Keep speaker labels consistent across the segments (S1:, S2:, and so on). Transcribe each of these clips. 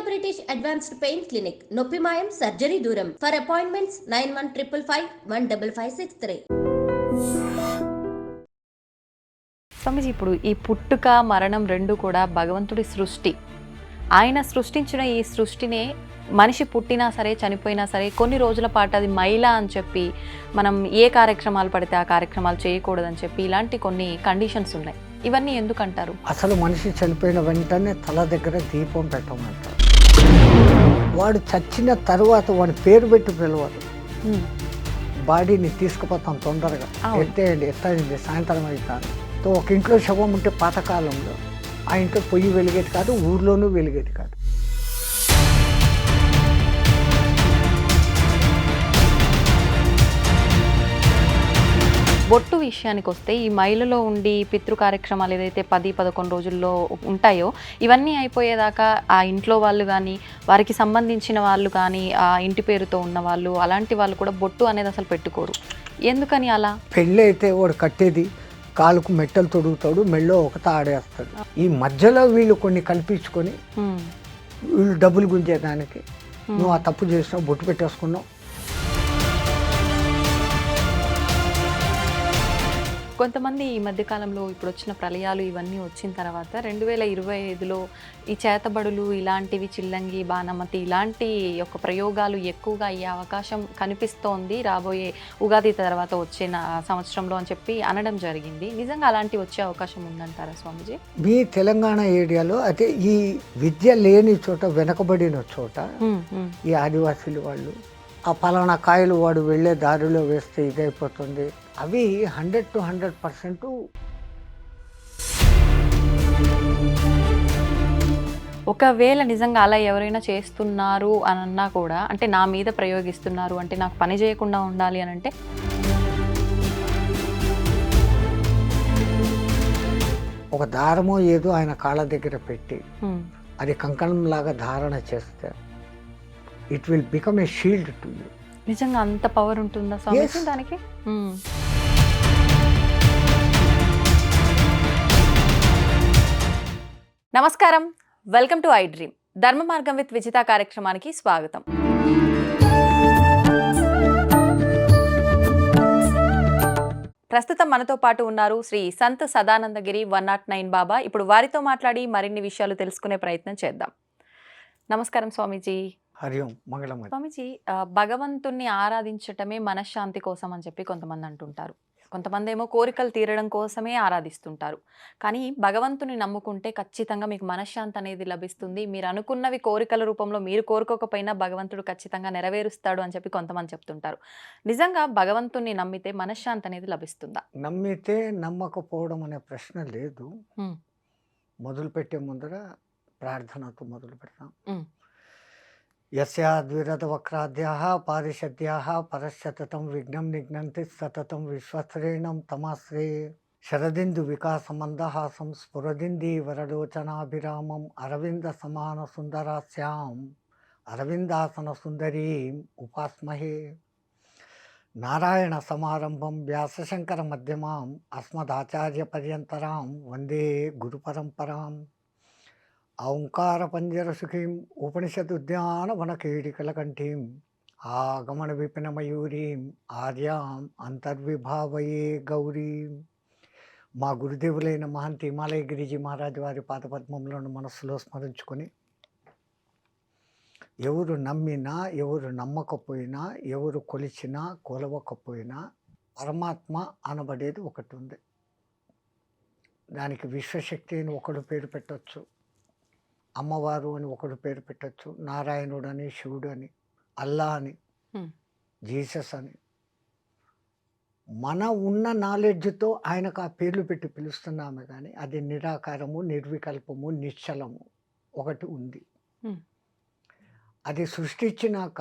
S1: British advanced pain clinic, నొప్పి మాయం, surgery దూరం. For appointments 91555563.
S2: స్వామీజీ, ఇప్పుడు ఈ పుట్టుక మరణం రెండు కూడా భగవంతుడి సృష్టి. ఆయన సృష్టించిన ఈ సృష్టినే మనిషి పుట్టినా సరే చనిపోయినా సరే కొన్ని రోజుల పాటు అది మైలా అని చెప్పి మనం ఏ కార్యక్రమాలు పడితే ఆ కార్యక్రమాలు చేయకూడదని చెప్పి ఇలాంటి కొన్ని కండిషన్స్ ఉన్నాయి. ఇవన్నీ ఎందుకంటారు?
S3: అసలు మనిషి చనిపోయిన వెంటనే తల దగ్గర దీపం పెట్టమంటారు. వాడు చచ్చిన తరువాత వాడి పేరు పెట్టి పిలవరు. బాడీని తీసుకుపోతాం తొందరగా, ఎత్తైంది సాయంత్రం అవుతాను. ఒక ఇంట్లో శవం ఉంటే పాతకాలంలో ఆ ఇంట్లో పొయ్యి వెలిగేది కాదు, ఊర్లోనూ వెలిగేది కాదు.
S2: బొట్టు విషయానికి వస్తే ఈ మైలలో ఉండి పితృ కార్యక్రమాలు ఏదైతే 10-11 రోజుల్లో ఉంటాయో ఇవన్నీ అయిపోయేదాకా ఆ ఇంట్లో వాళ్ళు కానీ వారికి సంబంధించిన వాళ్ళు కానీ ఆ ఇంటి పేరుతో ఉన్న వాళ్ళు అలాంటి వాళ్ళు కూడా బొట్టు అనేది అసలు పెట్టుకోరు. ఎందుకని అలా?
S3: పెళ్ళి అయితే వాడు కట్టేది కాలుకు మెట్టలు తొడుగుతాడు, మెళ్ళో ఒక తాడేస్తాడు. ఈ మధ్యలో వీళ్ళు కొన్ని కల్పించుకొని వీళ్ళు డబ్బులు గుంజేదానికి నువ్వు ఆ తప్పు చేసినావు, బొట్టు పెట్టేసుకున్నావు.
S2: కొంతమంది ఈ మధ్యకాలంలో ఇప్పుడు వచ్చిన ప్రళయాలు ఇవన్నీ వచ్చిన తర్వాత 2025లో ఈ చేతబడులు ఇలాంటివి, చిల్లంగి, బాణమతి ఇలాంటి యొక్క ప్రయోగాలు ఎక్కువగా అయ్యే అవకాశం కనిపిస్తోంది రాబోయే ఉగాది తర్వాత వచ్చే సంవత్సరంలో అని చెప్పి అనడం జరిగింది. నిజంగా అలాంటివి వచ్చే అవకాశం ఉందంటారా స్వామీజీ?
S3: మీ తెలంగాణ ఏరియాలో అయితే ఈ విద్య లేని చోట, వెనకబడిన చోట ఈ ఆదివాసీలు వాళ్ళు ఆ పలానా కాయలు వాడు వెళ్ళే దారిలో వేస్తే ఇదైపోతుంది, అవి 100 to 100%.
S2: ఒకవేళ నిజంగా అలా ఎవరైనా చేస్తున్నారు అని అన్నా కూడా, అంటే నా మీద ప్రయోగిస్తున్నారు అంటే నాకు పని చేయకుండా ఉండాలి అని అంటే
S3: ఒక దారమో ఏదో ఆయన కాళ్ళ దగ్గర పెట్టి అది కంకణం లాగా ధారణ చేస్తే it will become a shield to you.
S2: నిజంగా అంత పవర్ ఉంటుందా స్వామి దానికి? నమస్కారం, వెల్కమ్ టు ఐ డ్రీమ్. ధర్మ మార్గం విత్ విజిత కార్యక్రమానికి స్వాగతం. ప్రస్తుతం మనతో పాటు ఉన్నారు శ్రీ సంత్ సదానందగిరి 109 బాబా. ఇప్పుడు వారితో మాట్లాడి మరిన్ని విషయాలు తెలుసుకునే ప్రయత్నం చేద్దాం. నమస్కారం స్వామీజీ.
S3: హరి ఓం, మంగళం.
S2: స్వామీజీ, భగవంతుణ్ణి ఆరాధించటమే మనశ్శాంతి కోసం అని చెప్పి కొంతమంది అంటుంటారు. కొంతమంది ఏమో కోరికలు తీరడం కోసమే ఆరాధిస్తుంటారు. కానీ భగవంతుని నమ్ముకుంటే ఖచ్చితంగా మీకు మనశ్శాంతి అనేది లభిస్తుంది. మీరు అనుకున్నవి కోరికల రూపంలో మీరు కోరుకోకపోయినా భగవంతుడు ఖచ్చితంగా నెరవేరుస్తాడు అని చెప్పి కొంతమంది చెప్తుంటారు. నిజంగా భగవంతుని నమ్మితే మనశ్శాంతి అనేది లభిస్తుందా?
S3: నమ్మితే నమ్మకపోవడం అనే ప్రశ్న లేదు. మొదలు పెట్టే ముందర ప్రార్థనతో మొదలు పెడతాం. యస్యాద్విరద వక్రాద్యాః పారిషద్యాః పరశతతం విఘ్నం నిఘ్నంతి సతతం విశ్వశ్రేణం తమాశ్రే శరదిందు వికాసమందహాసం స్ఫురదింది వరలోచనాభిరామం అరవింద సమాన సుందరాస్యాం అరవిందాసన సుందరీం ఉపాస్మహే. నారాయణ సమారంభం వ్యాసశంకర మధ్యమాం అస్మదాచార్య పర్యంతరాం వందే గురు పరంపరాం. ఓంకార పంజర సుఖీం ఉపనిషదుద్యాన వనకేడికలకంఠీం ఆగమన విపిన మయూరీం ఆర్యాం అంతర్విభావయే గౌరీం. మా గురుదేవులైన మహంతి హిమాలయ గిరిజీ మహారాజు వారి పాదపద్మములను మనస్సులో స్మరించుకొని, ఎవరు నమ్మినా ఎవరు నమ్మకపోయినా ఎవరు కొలిచినా కొలవకపోయినా పరమాత్మ అనబడేది ఒకటి ఉంది. దానికి విశ్వశక్తి అని ఒకడు పేరు పెట్టవచ్చు, అమ్మవారు అని ఒకడు పేరు పెట్టచ్చు, నారాయణుడు అని, శివుడు అని, అల్లా అని, జీసస్ అని. మన ఉన్న నాలెడ్జ్తో ఆయనకు ఆ పేర్లు పెట్టి పిలుస్తున్నామే కానీ అది నిరాకారము, నిర్వికల్పము, నిశ్చలము ఒకటి ఉంది. అది సృష్టించినాక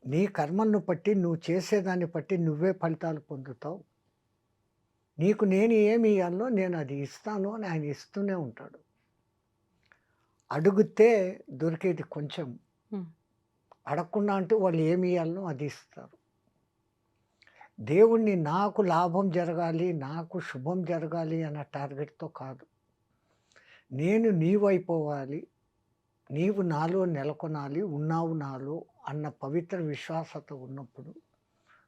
S3: నీ కర్మను బట్టి నువ్వు చేసేదాన్ని బట్టి నువ్వే ఫలితాలు పొందుతావు. నీకు నేను ఏమి ఇవ్వాలో నేను అది ఇస్తాను అని ఆయన ఇస్తూనే ఉంటాడు. అడిగితే దొరికేది కొంచెం, అడగకుండా అంటే వాళ్ళు ఏమి ఇవ్వాలనో అది ఇస్తారు. దేవుణ్ణి నాకు లాభం జరగాలి, నాకు శుభం జరగాలి అన్న టార్గెట్తో కాదు, నేను నీవైపోవాలి, నీవు నాలో నెలకొనాలి, ఉన్నావు నాలో అన్న పవిత్ర విశ్వాసత ఉన్నప్పుడు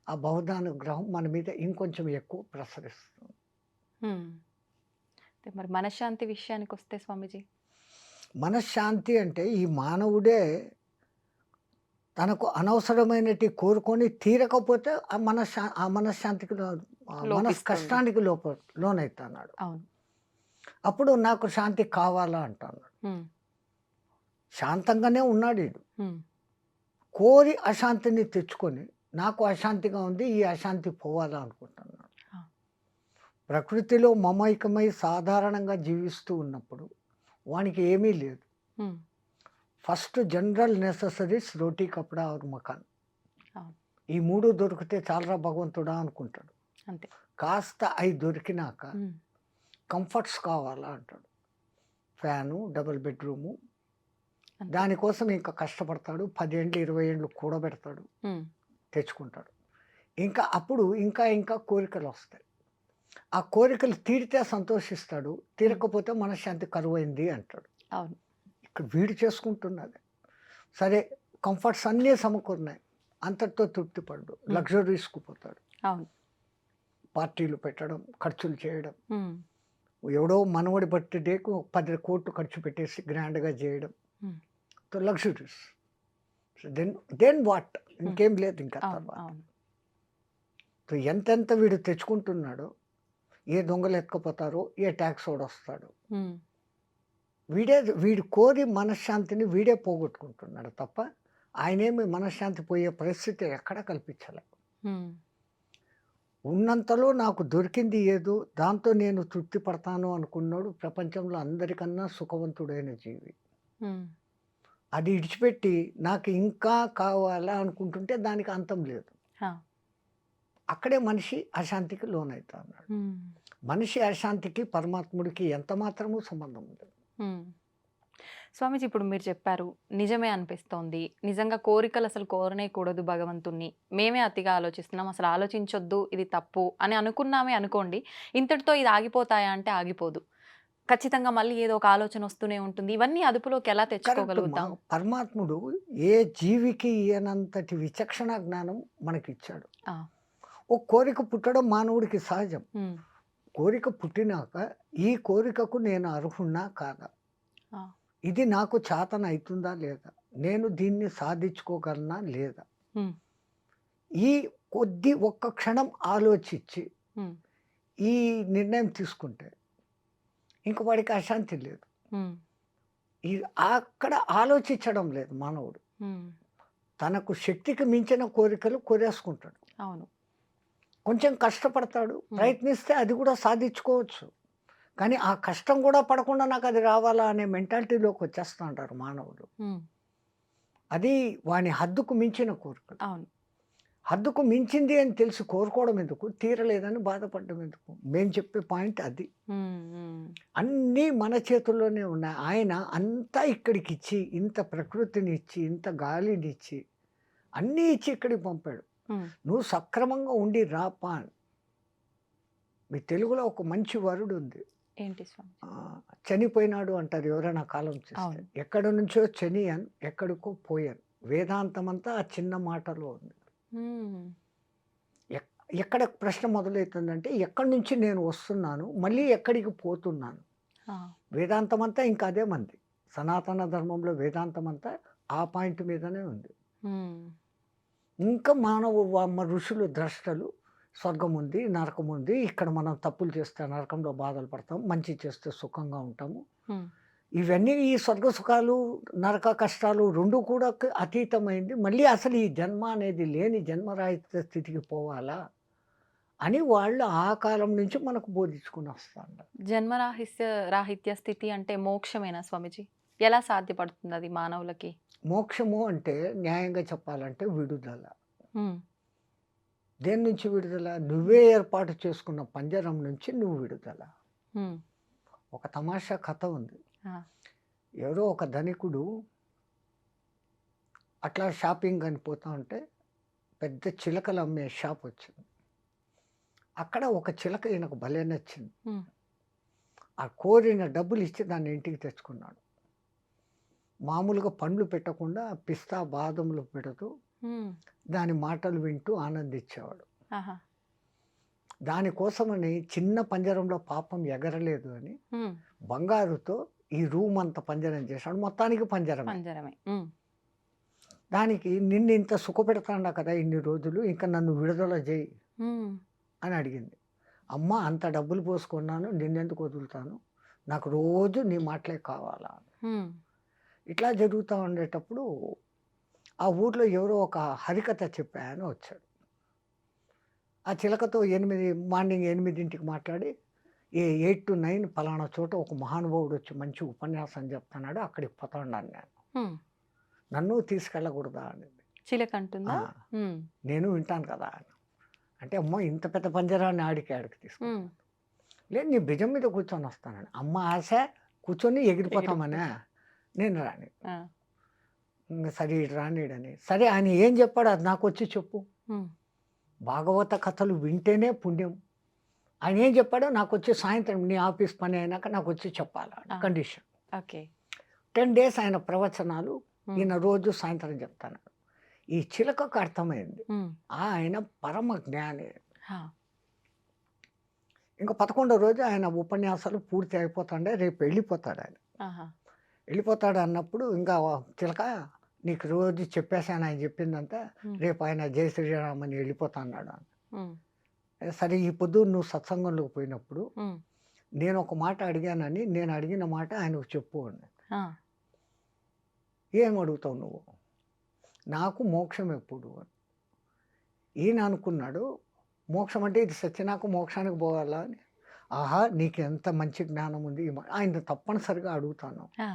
S3: ఆ బౌద్ధానుగ్రహం మన మీద ఇంకొంచెం ఎక్కువ ప్రసరిస్తుంది.
S2: అయితే మరి మనశ్శాంతి విషయానికి వస్తే స్వామీజీ?
S3: మనశ్శాంతి అంటే ఈ మానవుడే తనకు అనవసరమైనటి కోరుకొని తీరకపోతే ఆ మనశ్శాంతికి
S2: లోపిస్తుంది.
S3: కష్టానికి లోనైతున్నాడు.
S2: అవును.
S3: అప్పుడు నాకు శాంతి కావాలా అంటున్నాడు. శాంతంగానే ఉన్నాడు వీడు. కోరి అశాంతిని తెచ్చుకొని నాకు అశాంతిగా ఉంది, ఈ అశాంతి పోవాలా అనుకుంటున్నాడు.
S2: ఆ.
S3: ప్రకృతిలో మమైకమై సాధారణంగా జీవిస్తూ ఉన్నప్పుడు వానికి ఏమీ లేదు. ఫస్ట్ జనరల్ నెససరీస్ రోటీ కపడా और మకాన్.
S2: అవును.
S3: ఈ 3 దొరికితే చాలరా భగవంతుడా అనుకుంటాడు.
S2: అంతే.
S3: కాస్త అవి దొరికినాక కంఫర్ట్స్ కావాలా అంటాడు. ఫ్యాను, డబుల్ బెడ్రూము,
S2: అంతే.
S3: దానికోసం ఇంకా కష్టపడతాడు. 10 ఏండ్లు 20 ఏండ్లు కూడబెడతాడు, తెచ్చుకుంటాడు. ఇంకా అప్పుడు ఇంకా ఇంకా కోరికలు వస్తాయి. ఆ కోరికలు తీరితే సంతోషిస్తాడు, తీరకపోతే మనశ్శాంతి కరువైంది అంటాడు.
S2: అవును.
S3: ఇక్కడ వీడు చేసుకుంటున్నది. సరే, కంఫర్ట్స్ అన్నీ సమకూరినాయి, అంతటితో తృప్తి పడ్డు, లగ్జరీస్కు పోతాడు.
S2: అవును.
S3: పార్టీలు పెట్టడం, ఖర్చులు చేయడం, ఎవడో మనవడి బర్త్డేకు 10 కోట్లు ఖర్చు పెట్టేసి గ్రాండ్గా చేయడం, లగ్జరీస్. దెన్ వాట్, ఇంకేం లేదు ఇంకా తర్వాత. ఎంతెంత వీడు తెచ్చుకుంటున్నాడో, ఏ దొంగలు ఎత్తుకుపోతారో, ఏ ట్యాక్స్ వాడు వస్తాడు, వీడు కోరి మనశ్శాంతిని వీడే పోగొట్టుకుంటున్నాడు తప్ప ఆయనేమి మనశ్శాంతి పోయే పరిస్థితి ఎక్కడా కల్పించలే. ఉన్నంతలో నాకు దొరికింది ఏదో దాంతో నేను తృప్తి పడతాను అనుకున్నాడు ప్రపంచంలో అందరికన్నా సుఖవంతుడైన జీవి. అది ఇడిచిపెట్టి నాకు ఇంకా కావాలా అనుకుంటుంటే దానికి అంతం లేదు. అక్కడే మనిషి అశాంతికి లోనవుతా ఉన్నాడు. మనిషి అశాంతికి పరమాత్ముడికి ఎంత మాత్రమూ సంబంధం లేదు.
S2: స్వామీజీ, ఇప్పుడు మీరు చెప్పారు, నిజమే అనిపిస్తోంది, నిజంగా కోరికలు అసలు కోరనేకూడదు భగవంతుణ్ణి, మేమే అతిగా ఆలోచిస్తున్నాం, అసలు ఆలోచించొద్దు, ఇది తప్పు అని అనుకున్నామే అనుకోండి, ఇంతటితో ఇది ఆగిపోతాయా అంటే ఆగిపోదు. ఖచ్చితంగా మళ్ళీ ఏదో ఒక ఆలోచన వస్తూనే ఉంటుంది. ఇవన్నీ అదుపులోకి ఎలా తెచ్చుకోగలుగుతాం?
S3: పరమాత్ముడు ఏ జీవికి ఈయనంతటి విచక్షణ జ్ఞానం మనకిచ్చాడు. ఓ కోరిక పుట్టడం మానవుడికి సహజం. కోరిక పుట్టినాక ఈ కోరికకు నేను అర్హున్నా కాదా, ఇది నాకు చేతన అవుతుందా లేదా, నేను దీన్ని సాధించుకోగలనా లేదా, ఈ ఒక్క క్షణం ఆలోచించి ఈ నిర్ణయం తీసుకుంటే ఇంక వాడికి అశాంతి లేదు. అక్కడ ఆలోచించడం లేదు మానవుడు. తనకు శక్తికి మించిన కోరికలు కోరేసుకుంటాడు.
S2: అవును.
S3: కొంచెం కష్టపడతాడు, ప్రయత్నిస్తే అది కూడా సాధించుకోవచ్చు. కానీ ఆ కష్టం కూడా పడకుండా నాకు అది రావాలా అనే మెంటాలిటీలోకి వచ్చేస్తూ ఉంటారు మానవులు. అది వాని హద్దుకు మించిన కోరికలు.
S2: అవును.
S3: హద్దుకు మించింది అని తెలిసి కోరుకోవడం ఎందుకు, తీరలేదని బాధపడడం ఎందుకు? మేము చెప్పే పాయింట్ అది. అన్నీ మన చేతుల్లోనే ఉన్నాయి. ఆయన అంతా ఇక్కడికి ఇచ్చి, ఇంత ప్రకృతిని ఇచ్చి, ఇంత గాలిని ఇచ్చి, అన్నీ ఇచ్చి ఇక్కడికి పంపాడు. నువ్వు సక్రమంగా ఉండి రాపా. మీ తెలుగులో ఒక మంచి వరుడు ఉంది.
S2: ఏంటి స్వామి?
S3: చనిపోయినాడు అంటారు ఎవరైనా కాలం చేస్తే. ఎక్కడి నుంచో చనియన్, ఎక్కడికో పోయాను. వేదాంతం అంతా ఆ చిన్న మాటలో ఉంది. ఎక్కడ ప్రశ్న మొదలవుతుందంటే, ఎక్కడి నుంచి నేను వస్తున్నాను, మళ్ళీ ఎక్కడికి పోతున్నాను. వేదాంతం అంతా ఇంకా అదే మంది. సనాతన ధర్మంలో వేదాంతం అంతా ఆ పాయింట్ మీదనే ఉంది. ఇంకా ఋషులు ద్రష్టలు స్వర్గం ఉంది, నరకం ఉంది, ఇక్కడ మనం తప్పులు చేస్తే నరకంలో బాధలు పడతాం, మంచి చేస్తే సుఖంగా ఉంటాము. ఇవన్నీ ఈ స్వర్గ సుఖాలు నరక కష్టాలు రెండు కూడా అతీతమైంది. మళ్ళీ అసలు ఈ జన్మ అనేది లేని జన్మరాహిత్య స్థితికి పోవాలా అని వాళ్ళు ఆ కాలం నుంచి మనకు బోధించుకుని వస్తాను.
S2: రాహిత్య స్థితి అంటే మోక్షమేనా స్వామిజీ? ఎలా సాధ్యపడుతుంది అది మానవులకి?
S3: మోక్షము అంటే న్యాయంగా చెప్పాలంటే విడుదల. దేని నుంచి విడుదల? నువ్వే ఏర్పాటు చేసుకున్న పంజరం నుంచి నువ్వు విడుదల. ఒక తమాషా కథ ఉంది. ఎవరో ఒక ధనికుడు అట్లా షాపింగ్ అని పోతా ఉంటే పెద్ద చిలకలు అమ్మే షాప్ వచ్చింది. అక్కడ ఒక చిలక ఈయనకు భలే నచ్చింది. ఆ కోరిన డబ్బులు ఇచ్చి దాన్ని ఇంటికి తెచ్చుకున్నాడు. మామూలుగా పండ్లు పెట్టకుండా పిస్తా బాదములు పెడుతూ
S2: హ్మ్.
S3: దాని మాటలు వింటూ ఆనందించేవాడు.
S2: ఆహా!
S3: దానికోసమని చిన్న పంజరంలో పాపం ఎగరలేదు అని
S2: హ్మ్.
S3: బంగారుతో ఈ రూమ్ అంత పంజరం చేశాడు. మొత్తానికి పంజరమే.
S2: పంజరమే. హ్మ్.
S3: దానికి నిన్ను ఇంత సుఖపెడతాండా కదా ఇన్ని రోజులు, ఇంకా నన్ను విడుదల చేయి
S2: హ్మ్.
S3: అని అడిగింది. అమ్మ అంత డబ్బులు పోసుకున్నాను, నిన్నెందుకు వదులుతాను, నాకు రోజు నీ మాటలే కావాలా.
S2: హ్మ్.
S3: ఇట్లా జరుగుతూ ఉండేటప్పుడు ఆ ఊర్లో ఎవరో ఒక హరికథ చెప్పే ఆయన వచ్చాడు. ఆ చిలకతో మార్నింగ్ 8కి మాట్లాడి 8-9 పలానా చోట ఒక మహానుభావుడు వచ్చి మంచి ఉపన్యాసం చెప్తున్నాడు, అక్కడికి పోతాన్నాను నేను,
S2: హ్మ్.
S3: నన్ను తీసుకెళ్ళకూడదా అనింది.
S2: చిలకంటుందా?
S3: ఆ,
S2: హ్మ్.
S3: నేను వింటాను కదా అని. అంటే అమ్మో ఇంత పెద్ద పంజరాన్ని ఆడికి
S2: హ్మ్.
S3: తీసుకుంటాను. లేదు నీ భుజం మీద కూర్చొని వస్తానని. అమ్మ ఆశ కూర్చొని ఎగిరిపోతామనే నేను రాని.
S2: ఆ!
S3: ఇంక సరే ఇటు రానీడని. సరే ఆయన ఏం చెప్పాడు అది నాకు వచ్చి చెప్పు.
S2: హ్మ్.
S3: భాగవత కథలు వింటేనే పుణ్యం. ఆయన ఏం చెప్పాడో నాకు వచ్చి సాయంత్రం నీ ఆఫీస్ పని అయినాక నాకు వచ్చి చెప్పాలి
S2: ఆ!
S3: కండిషన్.
S2: ఓకే.
S3: 10 days ఆయన ప్రవచనాలు
S2: హ్మ్.
S3: ఈయన రోజు సాయంత్రం చెప్తాను. ఈ చిలకకు అర్థమైంది
S2: హ్మ్.
S3: ఆయన పరమ జ్ఞాని.
S2: ఆ!
S3: ఇంకా 11వ రోజు ఆయన ఉపన్యాసాలు పూర్తి అయిపోతాండే, రేపు వెళ్ళిపోతాడు ఆయన.
S2: ఆహా!
S3: వెళ్ళిపోతాడు అన్నప్పుడు ఇంకా చిలక నీకు రోజు చెప్పేశాను ఆయన చెప్పిందంతా,
S2: హ్మ్.
S3: రేపు ఆయన జై శ్రీరామ్ అని వెళ్ళిపోతా అన్నాడు.
S2: హ్మ్.
S3: సరే ఈ పొద్దు నువ్వు సత్సంగంలోకి పోయినప్పుడు
S2: హ్మ్.
S3: నేను ఒక మాట అడిగానని, నేను అడిగిన మాట ఆయనకు చెప్పు అన్నాడు.
S2: ఆ!
S3: ఏం అడుగుతావు నువ్వు, నాకు మోక్షం ఎప్పుడు అని. ఈయన అనుకున్నాడు మోక్షం అంటే ఇది సత్యనాకు మోక్షానికి పోవాలా అని. ఆహా నీకు ఎంత మంచి జ్ఞానం ఉంది, ఆయన తప్పనిసరిగా అడుగుతాను.
S2: ఆ!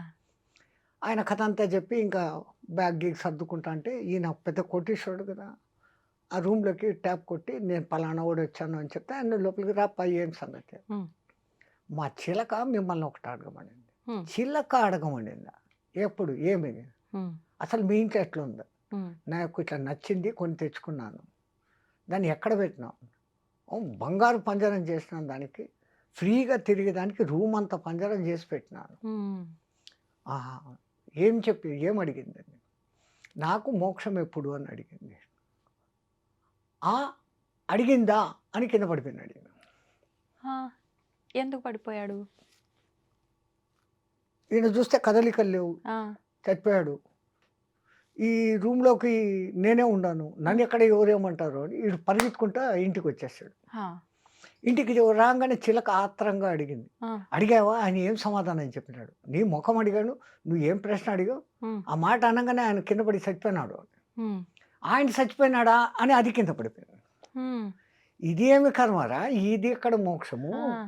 S3: ఆయన కథ అంతా చెప్పి ఇంకా బ్యాగ్ గీగ్ సర్దుకుంటా అంటే ఈయన పెద్ద కోటీశ్వరుడు కదా, ఆ రూమ్లోకి ట్యాప్ కొట్టి నేను పలానా వాడు వచ్చాను అని చెప్తే ఆయన లోపలికి రా పై ఏం సంగతి.
S2: హ్మ్.
S3: మా చిలక మిమ్మల్ని ఒకటి అడగమనింది.
S2: హ్మ్.
S3: చిలక అడగమనిందా ఎప్పుడు ఏమి,
S2: హ్మ్.
S3: అసలు మీ ఇంట్లో ఎట్లుంది,
S2: హ్మ్.
S3: నాకు ఇట్లా నచ్చింది కొన్ని తెచ్చుకున్నాను, దాన్ని ఎక్కడ పెట్టినావు, "ఓ, బంగారు పంజరం చేసినాను దానికి, ఫ్రీగా తిరిగేదానికి రూమ్ అంతా పంజరం చేసి పెట్టినాను."
S2: హ్మ్.
S3: ఆహా, ఏం చెప్పి ఏం అడిగిందండి, నాకు మోక్షం ఎప్పుడు అని అడిగింది. ఆ అడిగిందా అని కింద పడిపోయినాడు ఈయన.
S2: ఆ! ఎందుకు పడిపోయాడు?
S3: ఈయన చూస్తే కదలికలు లేవు,
S2: ఆ!
S3: చచ్చిపోయాడు. ఈ రూమ్లోకి నేనే ఉన్నాను, నన్ను ఎక్కడ ఎవరేమంటారు అని వీడు పరిగెత్తుకుంటా ఇంటికి వచ్చేసాడు.
S2: ఆ!
S3: ఇంటికి రాగానే చిలక ఆత్రంగా అడిగింది.
S2: ఆ!
S3: అడిగావా, ఆయన ఏం సమాధానం చెప్పినాడు, నీ ముఖం అడిగాను, నువ్వు ఏం ప్రశ్న అడిగావు,
S2: హ్మ్.
S3: ఆ మాట అనగానే ఆయన కింద పడి చచ్చిపోయినాడు.
S2: హ్మ్.
S3: ఆయన చచ్చిపోయినాడా అని అది కింద పడిపోయాడు.
S2: హ్మ్.
S3: ఇది ఏమి కర్మరా, ఇది ఎక్కడ మోక్షము,
S2: ఆ!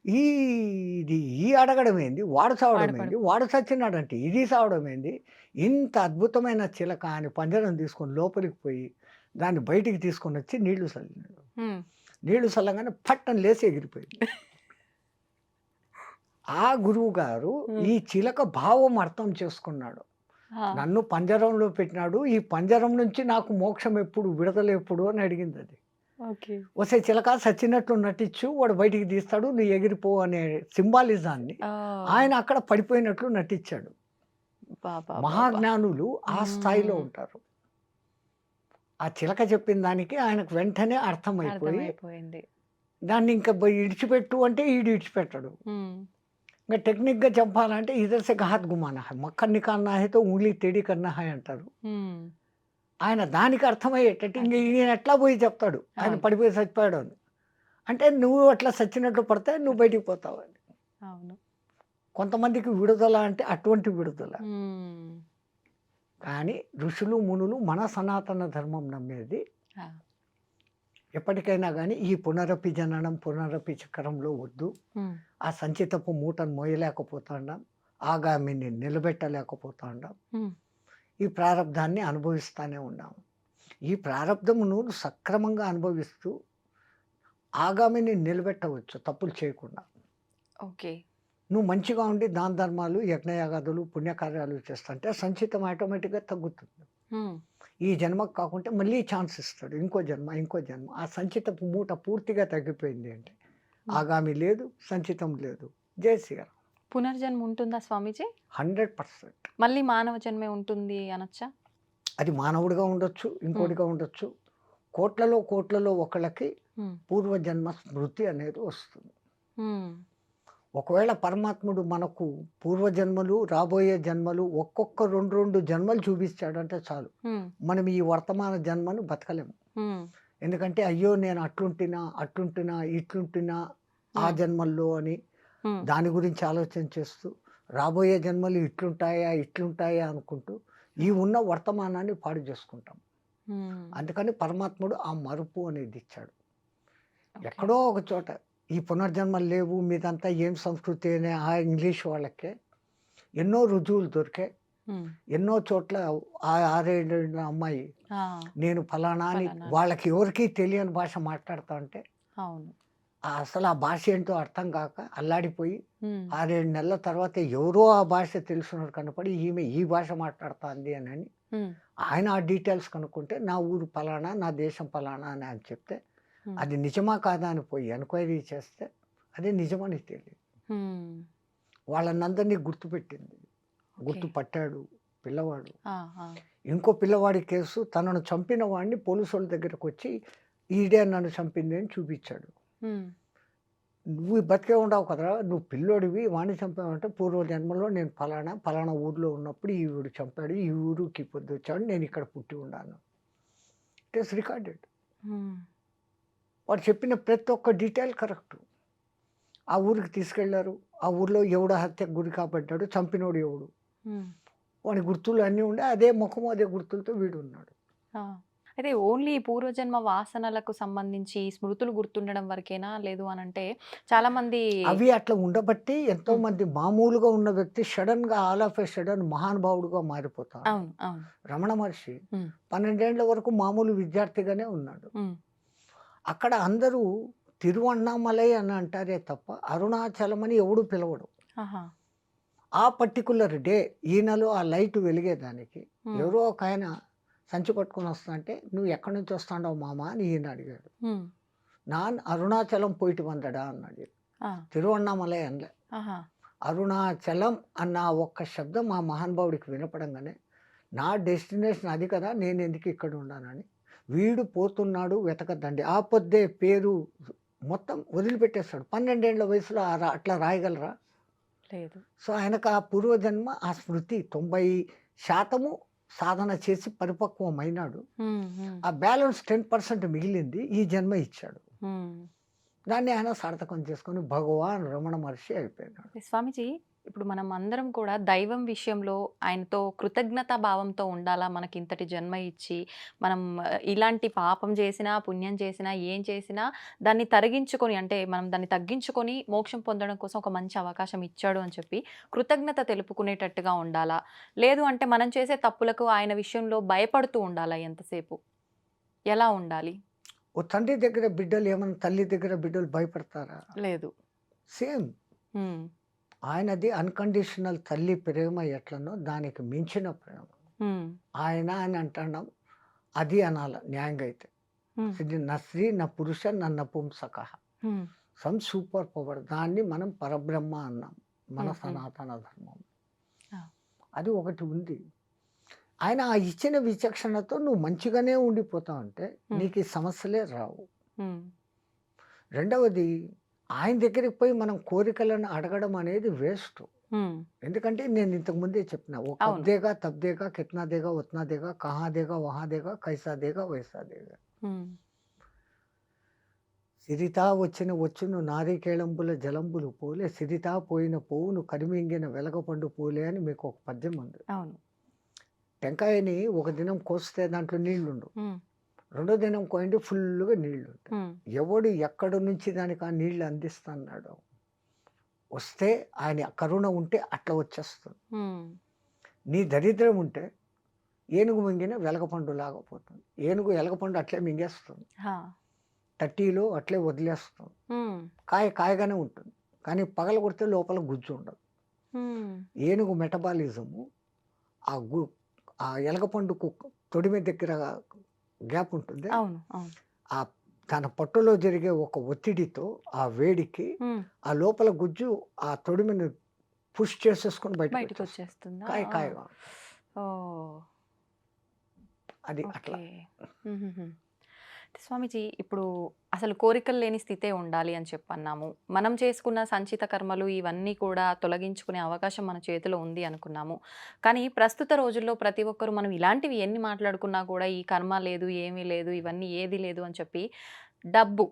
S3: ఇది ఈ అడగడం ఏంది, వాడు చావడం ఏంది,
S2: పడిపో
S3: వాడు చచ్చినాడంటే ఇది చావడం ఏంది, ఇంత అద్భుతమైన చిలక అని పంజరం తీసుకొని లోపలికి పోయి దాన్ని బయటికి తీసుకొని వచ్చి నీళ్లు చల్లినాడు.
S2: హ్మ్.
S3: నీళ్లు చల్లగానే పట్టని లేసి ఎగిరిపోయింది. ఆ గురువు గారు
S2: హ్మ్.
S3: ఈ చిలక భావం అర్థం చేసుకున్నాడు.
S2: ఆ!
S3: నన్ను పంజరంలో పెట్టినాడు, ఈ పంజరం నుంచి నాకు మోక్షం ఎప్పుడు, విడుదల ఎప్పుడు అని అడిగింది అది.
S2: ఓకే.
S3: వసే చిలక సచ్చినట్లు నటించు, వాడు బయటికి తీస్తాడు, నువ్వు ఎగిరిపో అనే సింబాలిజాన్ని
S2: ఓహ్!
S3: ఆయన అక్కడ పడిపోయినట్లు నటించాడు.
S2: అబ్బబ్బబ్బబ్బా!
S3: మహాజ్ఞానులు ఆ స్థాయిలో
S2: హ్మ్.
S3: ఉంటారు. ఆ చిలక చెప్పిన దానికి ఆయనకు వెంటనే అర్థమైపోయి
S2: అర్థమైపోయింది.
S3: దాన్ని ఇంకా ఇడిచిపెట్టు అంటే ఈడు ఇడిచిపెట్టడు.
S2: హ్మ్.
S3: ఇంకా టెక్నిక్‌గా చెప్పాలంటే ఇధర్ సే ఘాత్ గుమానా హై, మక్కన్ నికాల్నా హై తో उँगली टेढ़ी करना है అంటారు.
S2: హ్మ్.
S3: ఆయన దానికి అర్థమయ్యేటట్టు ఇంక ఈయన ఎట్లా పోయి చెప్తాడు ఆయన
S2: అవును.
S3: పడిపోయి చచ్చిపోయాడు అని. అంటే నువ్వు అట్లా సచ్చినట్లు పడితే నువ్వు బయటికి పోతావు అని.
S2: అవును.
S3: కొంతమందికి విడుదల అంటే అటువంటి విడుదల.
S2: హ్మ్.
S3: కానీ ఋషులు, మునులు మన సనాతన ధర్మం నమ్మేది
S2: ఆ!
S3: ఎప్పటికైనా గానీ ఈ పునరపి జననం, పునరపి చక్రంలో వద్దు.
S2: హ్మ్.
S3: ఆ సంచితపు మూటను మోయలేకపోతాండాం. ఆగామిని నిలబెట్టలేకపోతాండాం.
S2: హ్మ్.
S3: ఈ ప్రారబ్ధాన్ని అనుభవిస్తానే ఉన్నాము. ఈ ప్రారబ్ధమును సక్రమంగా అనుభవిస్తూ ఆగామిని నిలబెట్టవచ్చు తప్పులు చేయకుండా.
S2: ఓకే.
S3: నువ్వు మంచిగా ఉండి దాన ధర్మాలు, యజ్ఞయాగాదులు, పుణ్యకార్యాలు చేస్తుంటే సంచితం ఆటోమేటిక్‌గా తగ్గుతుంది.
S2: హ్మ్.
S3: ఈ జన్మకు కాకుంటే మళ్ళీ ఛాన్స్ ఇస్తాడు. ఇంకో జన్మ, ఇంకో జన్మ. ఆ సంచితపు మూట పూర్తిగా తగ్గిపోయింది అంటే
S2: హ్మ్.
S3: ఆగామి లేదు, సంచితం లేదు. జై శ్రీరామ్.
S2: పునర్జన్మ ఉంటుందా స్వామీజీ?
S3: 100%.
S2: మళ్ళీ మానవ జన్మే ఉంటుంది అనొచ్చా?
S3: అది మానవుడిగా ఉండొచ్చు, ఇంకోటిగా ఉండొచ్చు. కోట్లలో ఒకళ్ళకి
S2: హ్మ్.
S3: పూర్వజన్మ స్మృతి అనేది వస్తుంది.
S2: హ్మ్.
S3: ఒకవేళ పరమాత్ముడు మనకు పూర్వజన్మలు, రాబోయే జన్మలు ఒక్కొక్క 2 జన్మలు చూపించాడంటే చాలు.
S2: హ్మ్.
S3: మనం ఈ వర్తమాన జన్మను బతకలేము.
S2: హ్మ్.
S3: ఎందుకంటే అయ్యో! నేను అట్లుంటున్నా, ఇట్లుంటున్నా ఆ
S2: హ్మ్.
S3: జన్మల్లో అని
S2: హ్మ్.
S3: దాని గురించి ఆలోచన చేస్తూ, రాబోయే జన్మలు ఇట్లుంటాయా అనుకుంటూ ఈ ఉన్న వర్తమానాన్ని పాడు చేసుకుంటాం.
S2: హ్మ్.
S3: అందుకని పరమాత్ముడు ఆ మరుపు అనేది ఇచ్చాడు.
S2: ఓకే.
S3: ఎక్కడో ఒక చోట ఈ పునర్జన్మలు లేవు, మీదంతా ఏం సంస్కృతి అని ఆ ఇంగ్లీష్ వాళ్ళకే ఎన్నో రుజువులు దొరికాయి.
S2: హ్మ్.
S3: ఎన్నో చోట్ల ఆ 6, 7 ఏళ్ల అమ్మాయి
S2: ఆ!
S3: నేను ఫలానా అని
S2: ఫలానా అని.
S3: వాళ్ళకి ఎవరికీ తెలియని భాష మాట్లాడుతా ఉంటే
S2: అవును.
S3: అసలు ఆ భాష ఏంటో అర్థం కాక అల్లాడిపోయి
S2: హ్మ్.
S3: 6, 7 నెలల తర్వాత ఎవరో ఆ భాష తెలిసినోడు కనపడి ఈమె ఈ భాష మాట్లాడుతాంది అని
S2: హ్మ్.
S3: ఆయన ఆ డీటెయిల్స్ కనుక్కుంటే నా ఊరు ఫలానా, నా దేశం ఫలానా అని ఆయన చెప్తే
S2: హ్మ్.
S3: అది నిజమా కాదా అని పోయి ఎంక్వైరీ చేస్తే అది నిజమని తెలియదు.
S2: హ్మ్.
S3: వాళ్ళనందరినీ గుర్తుపెట్టింది.
S2: ఓకే.
S3: గుర్తుపట్టాడు పిల్లవాడు.
S2: ఆ! ఆ!
S3: ఇంకో పిల్లవాడి కేసు తనను చంపిన వాడిని పోలీసోళ్ళ దగ్గరకొచ్చి ఈడే నన్ను చంపింది అని చూపించాడు.
S2: హ్మ్.
S3: నువ్వు బతికే ఉండవు కదరా! నువ్వు పిల్లోడివి వాడిని చంపావంటే పూర్వజన్మలో నేను ఫలానా ఊర్లో ఉన్నప్పుడు ఈవిడు చంపాడు. ఈ ఊరికి పొద్దొచ్చాడు. నేను ఇక్కడ పుట్టి ఉన్నాను. It is recorded.
S2: హ్మ్.
S3: వాడు చెప్పిన ప్రతి ఒక్క డీటెయిల్ కరెక్టు. ఆ ఊరికి తీసుకెళ్లారు. ఆ ఊర్లో ఎవడు హత్యకు గురి కాబడ్డాడు, చంపినోడు ఎవడు.
S2: హ్మ్.
S3: వాడి గుర్తులు అన్నీ ఉండే అదే ముఖము, అదే గుర్తులతో వీడున్నాడు.
S2: ఆ! అయితే ఓన్లీ పూర్వజన్మ వాసనలకు సంబంధించి స్మృతులు గుర్తుండడం వరకేనా? లేదు అనంటే చాలామంది
S3: అవి అట్లా ఉండబట్టి
S2: హ్మ్.
S3: ఎంతోమంది మామూలుగా ఉన్న వ్యక్తి సడెన్‌గా ఆల్ ఆఫ్ ఎ సడెన్ మహానుభావుడుగా మారిపోతాడు.
S2: అవును. అవును.
S3: రమణ మహర్షి
S2: హ్మ్.
S3: 12 ఏండ్ల వరకు మామూలు విద్యార్థిగానే ఉన్నాడు.
S2: హ్మ్.
S3: అక్కడ అందరూ తిరువన్నామలై అని అంటారే తప్ప అరుణాచలం అని ఎవడు పిలవడు.
S2: ఆహా!
S3: ఆ పర్టిక్యులర్ డే ఈయనలో ఆ లైట్ వెలిగేదానికి
S2: హ్మ్.
S3: ఎవరో ఒకాయన సంచి పట్టుకొని వస్తాంటే, "నువ్వు ఎక్కడి నుంచి వస్తాండావు మామ" అని ఈయన అడిగాడు.
S2: హ్మ్.
S3: "నాన్ అరుణాచలం పోయిటి వందడా" అన్నాడు.
S2: ఆ!
S3: తిరువన్నామలై అనలే.
S2: ఆహా!
S3: అరుణాచలం అన్న ఆ ఒక్క శబ్దం ఆ మహానుభావుడికి వినపడంగానే, నా డెస్టినేషన్ అది కదా! నేనెందుకు ఇక్కడ ఉన్నానని, వీడు పోతున్నాడు వెతకద్దండి. ఆ పొద్దే పేరు మొత్తం వదిలిపెట్టేస్తాడు. 12 ఏండ్ల వయసులో అట్లా రాయగలరా?
S2: లేదు.
S3: సో, ఆయనకు ఆ పూర్వజన్మ ఆ స్మృతి 90% సాధన చేసి పరిపక్వమైనాడు.
S2: హ్మ్. హ్మ్.
S3: ఆ బ్యాలెన్స్ 10% మిగిలింది ఈ జన్మ ఇచ్చాడు.
S2: హ్మ్.
S3: దాన్ని ఆయన సార్థకం చేసుకొని భగవాన్ రమణ మహర్షి అయిపోయినాడు.
S2: స్వామీజీ, ఇప్పుడు మనం అందరం కూడా దైవం విషయంలో ఆయనతో కృతజ్ఞతా భావంతో ఉండాలా? మనకింతటి జన్మ ఇచ్చి, మనం ఇలాంటి పాపం చేసినా, పుణ్యం చేసినా, ఏం చేసినా దాన్ని తరిగించుకొని అంటే మనం దాన్ని తగ్గించుకొని మోక్షం పొందడం కోసం ఒక మంచి అవకాశం ఇచ్చాడు అని చెప్పి కృతజ్ఞత తెలుపుకునేటట్టుగా ఉండాలా? లేదు అంటే మనం చేసే తప్పులకు ఆయన విషయంలో భయపడుతూ ఉండాలా ఎంతసేపు? ఎలా ఉండాలి?
S3: ఓ తండ్రి దగ్గర బిడ్డలు ఏమన్నా తల్లి దగ్గర బిడ్డలు భయపడతారా?
S2: లేదు.
S3: సేమ్.
S2: హ్మ్.
S3: ఆయనది అన్‌కండిషనల్ తల్లి ప్రేమ ఎట్లనో దానికి మించిన ప్రేమ.
S2: హ్మ్.
S3: ఆయన అని అంటున్నాం. అది అనాల న్యాయంగా అయితే.
S2: హ్మ్.
S3: ఇది నా స్త్రీ, నా పురుష, నా నపుంసకః.
S2: హ్మ్.
S3: Some super power. దాన్ని మనం పరబ్రహ్మ అన్నాం. మన
S2: హ్మ్. హ్మ్.
S3: సనాతన ధర్మం.
S2: ఆ!
S3: అది ఒకటి ఉంది. ఆయన ఆ ఇచ్చిన విచక్షణతో నువ్వు మంచిగానే ఉండిపోతావంటే
S2: హ్మ్.
S3: నీకు ఈ సమస్యలే రావు.
S2: హ్మ్.
S3: రెండవది ఆయన దగ్గరికి పోయి మనం కోరికలను అడగడం అనేది వేస్ట్.
S2: హ్మ్.
S3: ఎందుకంటే నేను ఇంతకు ముందే చెప్పిన. "वो कब
S2: అవును.
S3: देगा, तब देगा, कितना देगा, उतना देगा, कहाँ देगा, वहाँ देगा, कैसा देगा, वैसा देगा."
S2: హ్మ్.
S3: సిరితా వచ్చును నారికేళంబుల జలంబులు పోలే సిరితా పోయిన పోవును కరిమింగిన వెలగపండు పోలే అని మీకు ఒక పద్యం ఉంది.
S2: అవును.
S3: టెంకాయని ఒక దినం కోస్తే దాంట్లో నీళ్లుండవు.
S2: హ్మ్.
S3: రెండో దినం కోయండి ఫుల్‌గా నీళ్లుంటాయి.
S2: హ్మ్.
S3: ఎవడు ఎక్కడి నుంచి దానికి ఆ నీళ్లు అందిస్తన్నాడో, వస్తే ఆయన కరుణ ఉంటే అట్లా వచ్చేస్తుంది.
S2: హ్మ్.
S3: నీ దరిద్రం ఉంటే ఏనుగు మింగిన వెలగపండులాగా పోతుంది. ఏనుగు ఎలగపండు అట్లే మింగేస్తుంది.
S2: ఆ!
S3: 30లో అట్లే వదిలేస్తుంది.
S2: హ్మ్.
S3: కాయగానే ఉంటుంది. కానీ పగలగొడితే లోపల గుజ్జు ఉండదు.
S2: హ్మ్.
S3: ఏనుగు మెటబాలిజము ఆ గు ఆ ఎలగపండుకు తొడిమె దగ్గర గ్యాప్ ఉంటుంది.
S2: అవును. అవును.
S3: ఆ తన పొట్టలో జరిగే ఒక ఒత్తిడితో, ఆ వేడికి
S2: హ్మ్.
S3: ఆ లోపల గుజ్జు ఆ తొడిమెను పుష్ చేసేసుకొని బయటకు
S2: బయటికి
S3: వచ్చేస్తుంది.
S2: వచ్చేస్తుందా?
S3: కాయ కాయగా
S2: ఓ
S3: అది అట్లా.
S2: ఓకే. హుహుహు. స్వామీజీ ఇప్పుడు అసలు కోరికలు లేని స్థితే ఉండాలి అని చెప్పన్నాము. మనం చేసుకున్న సంచిత కర్మలు ఇవన్నీ కూడా తొలగించుకునే అవకాశం మన చేతిలో ఉంది అనుకున్నాము. కానీ ప్రస్తుత రోజుల్లో ప్రతి ఒక్కరు మనం ఇలాంటివి ఎన్ని మాట్లాడుకున్నా కూడా ఈ కర్మ లేదు, ఏమీ లేదు, ఇవన్నీ ఏది లేదు అని చెప్పి డబ్బు,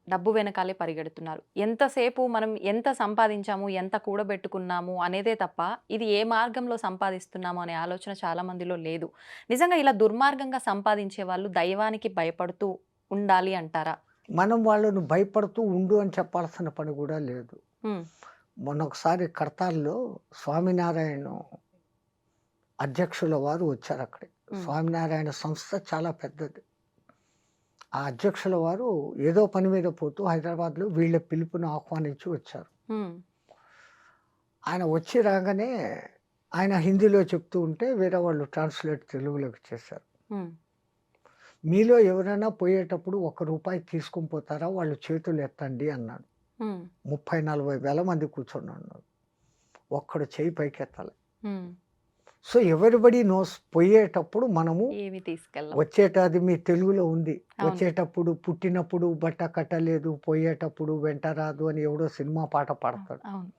S2: డబ్బు వెనకాలే పరిగెడుతున్నారు. ఎంతసేపు మనం ఎంత సంపాదించాము, ఎంత కూడబెట్టుకున్నాము అనేదే తప్ప ఇది ఏ మార్గంలో సంపాదిస్తున్నాము అనే ఆలోచన చాలా మందిలో లేదు. నిజంగా ఇలా దుర్మార్గంగా సంపాదించే వాళ్ళు దైవానికి భయపడుతూ ఉండాలి అంటారా?
S3: మనం వాళ్ళను భయపడుతూ ఉండు అని చెప్పాల్సిన పని కూడా లేదు.
S2: హ్మ్.
S3: మొన్న ఒకసారి కడతాల్లో స్వామినారాయణ అధ్యక్షుల వారు వచ్చారు అక్కడికి.
S2: హ్మ్.
S3: స్వామినారాయణ సంస్థ చాలా పెద్దది. ఆ అధ్యక్షుల వారు ఏదో పని మీద పోతూ హైదరాబాద్లో వీళ్ళ పిలుపుని ఆహ్వానించి వచ్చారు.
S2: హ్మ్.
S3: ఆయన వచ్చి రాగానే ఆయన హిందీలో చెప్తూ ఉంటే వేరే వాళ్ళు ట్రాన్స్లేట్ తెలుగులోకి చేశారు.
S2: హ్మ్.
S3: మీలో ఎవరైనా పోయేటప్పుడు ₹1 తీసుకొని పోతారా? వాళ్ళు చేతులు ఎత్తండి అన్నాడు.
S2: హ్మ్.
S3: 30,40 వేల మంది కూర్చొని ఉన్నారు. ఒక్కడు చెయ్యి పైకెత్తాలి.
S2: హ్మ్.
S3: సో ఎవ్రీబడీ నోస్ పోయేటప్పుడు మనము
S2: ఏమి తీసుకెళ్ళం.
S3: అది మీ తెలుగులో ఉంది.
S2: అవును.
S3: వచ్చేటప్పుడు పుట్టినప్పుడు బట్ట కట్టలేదు, పోయేటప్పుడు వెంట రాదు అని ఎవడో సినిమా పాట పాడతాడు.
S2: అవును.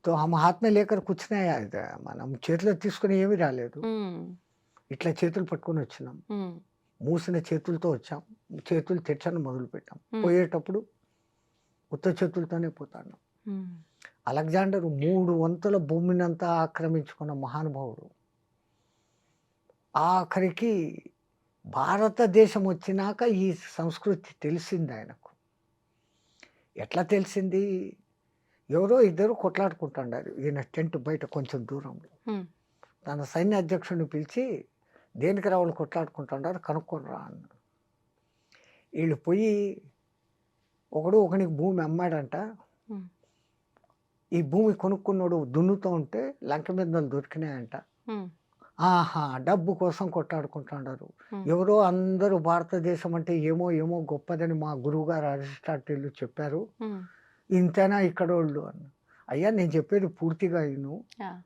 S3: తో ఆ మహాత్మ లేఖర్ కూర్చున్నాయి. మనం చేతిలో తీసుకుని ఏమీ రాలేదు.
S2: హ్మ్.
S3: ఇట్లా చేతులు పట్టుకొని వచ్చినాం.
S2: హ్మ్.
S3: మూసిన చేతులతో వచ్చాం. చేతులు తెచ్చని మొదలుపెట్టాం.
S2: హ్మ్.
S3: పోయేటప్పుడు ఉత్త చేతులతోనే పోతాను.
S2: హ్మ్.
S3: అలెగ్జాండర్ 3 వంతుల భూమినంతా ఆక్రమించుకున్న మహానుభావుడు. ఆఖరికి భారతదేశం వచ్చినాక ఈ సంస్కృతి తెలిసింది ఆయనకు. ఎట్లా తెలిసింది? ఎవరో ఇద్దరు కొట్లాడుకుంటున్నారు. ఈయన టెంట్ బయట కొంచెం దూరంలో.
S2: హ్మ్.
S3: తన సైన్య అధ్యక్షుడిని పిలిచి, దేనికి రా వాళ్ళు కొట్లాడుకుంటున్నారు కనుక్కొని రా అన్నాడు. వీళ్ళు పోయి ఒకనికి భూమి అమ్మాడంట.
S2: హ్మ్.
S3: ఈ భూమి కొనుక్కున్నోడు దున్నుతూ ఉంటే లంక మీద దొరికినాయంట.
S2: హ్మ్.
S3: ఆహా! డబ్బు కోసం కొట్లాడుకుంటున్నారు.
S2: హ్మ్.
S3: ఎవరో అందరూ భారతదేశం అంటే ఏమో ఏమో గొప్పదని మా గురువుగారు అరిస్టాటిల్ చెప్పారు.
S2: హ్మ్.
S3: ఇంతేనా ఇక్కడోళ్ళు అన్న. అయ్యా నేను చెప్పేది పూర్తిగా విను.
S2: యాహ్!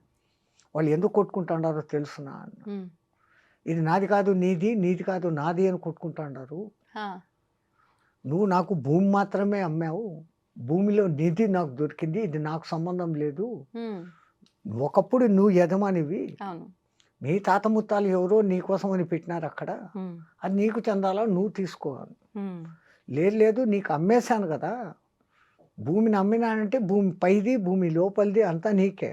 S3: వాళ్ళు ఎందుకు కొట్టుకుంటున్నారో తెలుసునా అన్న.
S2: హ్మ్.
S3: ఇది నాది కాదు నీది, నీది కాదు నాది అని కొట్టుకుంటున్నారు.
S2: ఆ!
S3: నువ్వు నాకు భూమి మాత్రమే అమ్మావు. భూమిలో నిధి నాకు దొరికింది. ఇది నాకు సంబంధం లేదు.
S2: హ్మ్.
S3: ఒకప్పుడు నువ్వు యజమానివి.
S2: అవును.
S3: మీ తాత ముత్తాలు ఎవరో నీకోసం అని పెట్టినారు అక్కడ.
S2: హ్మ్.
S3: అది నీకు చెందాలా నువ్వు తీసుకో అని.
S2: హ్మ్.
S3: లేదు లేదు నీకు అమ్మేశాను కదా! భూమిని అమ్మినానంటే భూమి పైది, భూమి లోపలిది అంతా నీకే.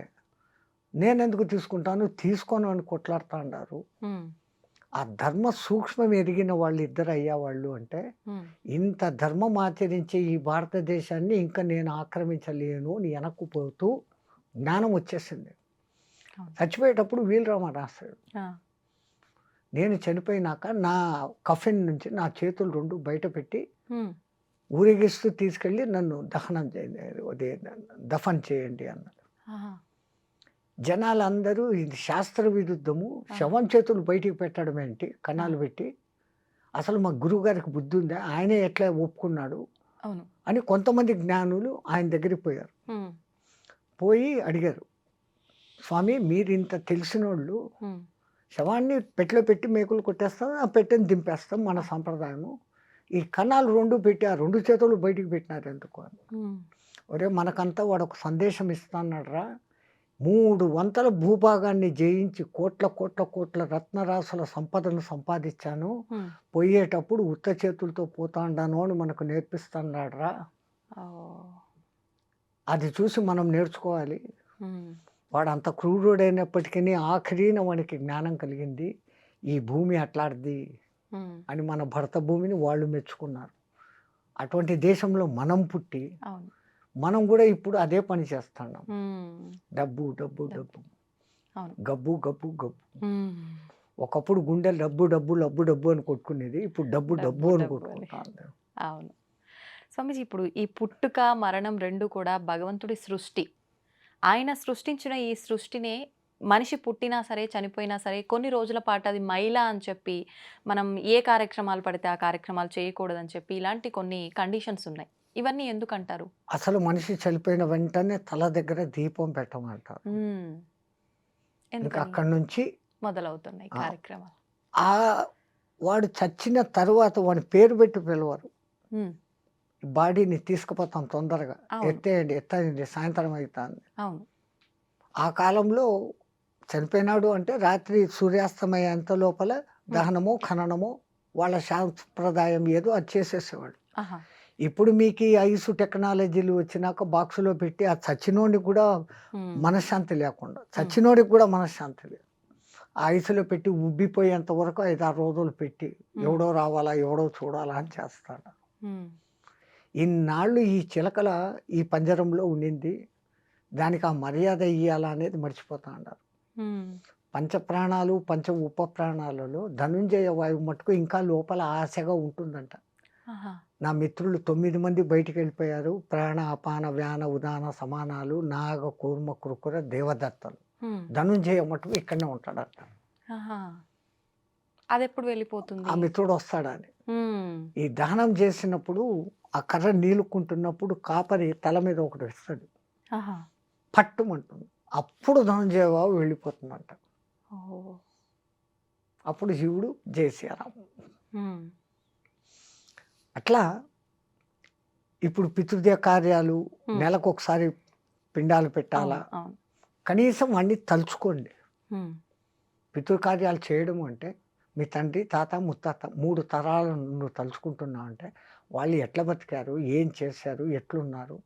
S3: నేనెందుకు తీసుకుంటాను? తీసుకోను అని కొట్లాడుతాండారు.
S2: హ్మ్.
S3: ఆ ధర్మ సూక్ష్మం ఎరిగిన వాళ్ళిద్దరు అయ్యేవాళ్ళు అంటే,
S2: హ్మ్.
S3: ఇంత ధర్మం ఆచరించే ఈ భారతదేశాన్ని ఇంకా నేను ఆక్రమించలేను అని వెనక్కు పోతూ జ్ఞానం వచ్చేసింది.
S2: అవును.
S3: చచ్చిపోయేటప్పుడు వీలరామ రాస్తాడు.
S2: ఆ!
S3: నేను చనిపోయినాక నా కఫిన్ నుంచి నా చేతులు 2 బయట పెట్టి
S2: హ్మ్.
S3: ఊరేగిస్తూ తీసుకెళ్ళి నన్ను దఫన్ చేయండి అన్నాడు.
S2: ఆహా!
S3: జనాలందరూ ఇది శాస్త్ర విరుద్ధము. శవం చేతులు బయటికి పెట్టడం ఏంటి? కన్నాలు పెట్టి. అసలు మా గురువుగారికి బుద్ధి ఉందా? ఆయనే ఎట్లా ఒప్పుకున్నాడు?
S2: అవును.
S3: అని కొంతమంది జ్ఞానులు ఆయన దగ్గరికి పోయారు.
S2: హ్మ్.
S3: పోయి అడిగారు. స్వామి మీరింత తెలిసినోళ్ళు
S2: హ్మ్.
S3: శవాన్ని పెట్టెలో పెట్టి మేకులు కొట్టేస్తాం. ఆ పెట్టెని దింపేస్తాం మన సంప్రదాయము. ఈ కన్నాలు 2 పెట్టి ఆ 2 చేతులు బయటికి పెట్టినారు ఎందుకు అని.
S2: హ్మ్.
S3: ఒరేయ్ మనకంతా వాడొక సందేశం ఇస్తాన్నాడురా. 3 వంతుల భూభాగాన్ని జయించి కోట్ల రత్నరాసుల సంపదను సంపాదించాను.
S2: హ్మ్.
S3: పోయేటప్పుడు ఉత్త చేతులతో పోతాండాను అని మనకు నేర్పిస్తున్నాడురా.
S2: ఓహ్!
S3: అది చూసి మనం నేర్చుకోవాలి.
S2: హ్మ్.
S3: వాడంత క్రూరుడైనప్పటికీ ఆఖరిన వానికి జ్ఞానం కలిగింది. ఈ భూమి అట్లాడిది
S2: హ్మ్.
S3: అని మన భరత భూమిని వాళ్ళు మెచ్చుకున్నారు. అటువంటి దేశంలో మనం పుట్టి,
S2: అవును.
S3: మనం కూడా ఇప్పుడు అదే పని చేస్తున్నాం.
S2: హ్మ్.
S3: డబ్బు, డబ్బు,
S2: డబ్బు.
S3: డబ్బు.
S2: అవును.
S3: గబ్బు, గబ్బు, గబ్బు.
S2: హ్మ్.
S3: ఒకప్పుడు గుండెలు డబ్బు, డబ్బు, లబ్బు, డబ్బు అని కొట్టుకునేది. ఇప్పుడు డబ్బు, డబ్బు
S2: డబ్బు,
S3: అని
S2: డబ్బు అని.
S3: కొట్టుకుంటాంది.
S2: అవును. స్వామీజీ ఇప్పుడు ఈ పుట్టుక, మరణం 2 కూడా భగవంతుడి సృష్టి. ఆయన సృష్టించిన ఈ సృష్టినే మనిషి పుట్టినా సరే, చనిపోయినా సరే కొన్ని రోజుల పాటు అది మైల అని చెప్పి, మనం ఏ కార్యక్రమాలు పడితే ఆ కార్యక్రమాలు చేయకూడదని చెప్పి ఇలాంటి కొన్ని కండిషన్స్ ఉన్నాయి. ఇవన్నీ ఎందుకంటారు?
S3: అసలు మనిషి చనిపోయిన వెంటనే తల దగ్గర దీపం పెట్టమంటారు.
S2: హ్మ్.
S3: ఇంకా
S2: ఎందుకని?
S3: అక్కడి నుంచి
S2: మొదలవుతున్నాయి
S3: ఆ
S2: కార్యక్రమాలు.
S3: ఆ వాడు చచ్చిన తరువాత వాడి పేరు పెట్టి పిలవరు.
S2: హ్మ్.
S3: బాడీని తీసుకుపోతాం తొందరగా.
S2: అవును.
S3: ఎత్తేయండి, ఎత్తేయండి సాయంత్రం అయితాంది.
S2: అవును.
S3: ఆ కాలంలో చనిపోయినాడు అంటే రాత్రి సూర్యాస్తమయ్యేంత లోపల దహనమో, ఖననమో వాళ్ళ సాంప్రదాయం ఏదో అది చేసేసేవాళ్ళు.
S2: ఆహా!
S3: ఇప్పుడు మీకు ఈ ఐసు టెక్నాలజీలు వచ్చినాక బాక్స్‌లో పెట్టి ఆ చచ్చినోడిని కూడా
S2: హ్మ్.
S3: మనశ్శాంతి లేకుండా. చచ్చినోడికి కూడా మనశ్శాంతి లేదు. ఆ ఐస్‌లో పెట్టి ఉబ్బిపోయేంత వరకు 5, 6 రోజులు పెట్టి ఎవడో రావాలా, ఎవడో చూడాలా అని చేస్తాడు.
S2: హ్మ్.
S3: ఇన్నాళ్ళు ఈ చిలకల ఈ పంజరంలో ఉండింది. దానికి ఆ మర్యాద ఇయ్యాలా అనేది మర్చిపోతా ఉన్నారు.
S2: హ్మ్.
S3: పంచప్రాణాలు, పంచ ఉప ప్రాణాలలో ధనుంజయ వాయువు మట్టుకు ఇంకా లోపల ఆశగా ఉంటుందంట.
S2: ఆహా!
S3: నా మిత్రులు 9 మంది బయటికెళ్ళిపోయారు. ప్రాణ, అపాన, వ్యాన, ఉదాన సమానాలు, నాగ, కూర్మ, కృకుర, దేవదత్తలు.
S2: హ్మ్.
S3: ధనుంజయ మట్టుకు ఇక్కడనే ఉంటాడంట.
S2: ఆహా! అదెప్పుడు
S3: ఆ
S2: వెళ్ళిపోతుంది?
S3: మిత్రుడు వస్తాడని.
S2: హ్మ్.
S3: ఈ దహనం చేసినప్పుడు ఆ కర్ర నీలుక్కుంటున్నప్పుడు కాపరి తల మీద ఒకటి వేస్తాడు.
S2: ఆహా!
S3: పట్టుమంటుంది. అప్పుడు ధనుంజయ బాబు వెళ్ళిపోతుందంట.
S2: ఓహ్!
S3: అప్పుడు శివుడు జై శ్రీరామ్.
S2: హ్మ్.
S3: అట్లా ఇప్పుడు పితృదేవ కార్యాలు
S2: హ్మ్.
S3: నెలకొకసారి పిండాలు పెట్టాలా?
S2: అవును. అవును.
S3: కనీసం వాడిని తలుచుకోండి.
S2: హ్మ్.
S3: పితృకార్యాలు చేయడం అంటే మీ తండ్రి, తాత, ముత్తాత 3 తరాలను నువ్వు తలుచుకుంటున్నావు అంటే వాళ్ళు ఎట్లా బతికారు? ఏం చేశారు? ఎట్లున్నారు?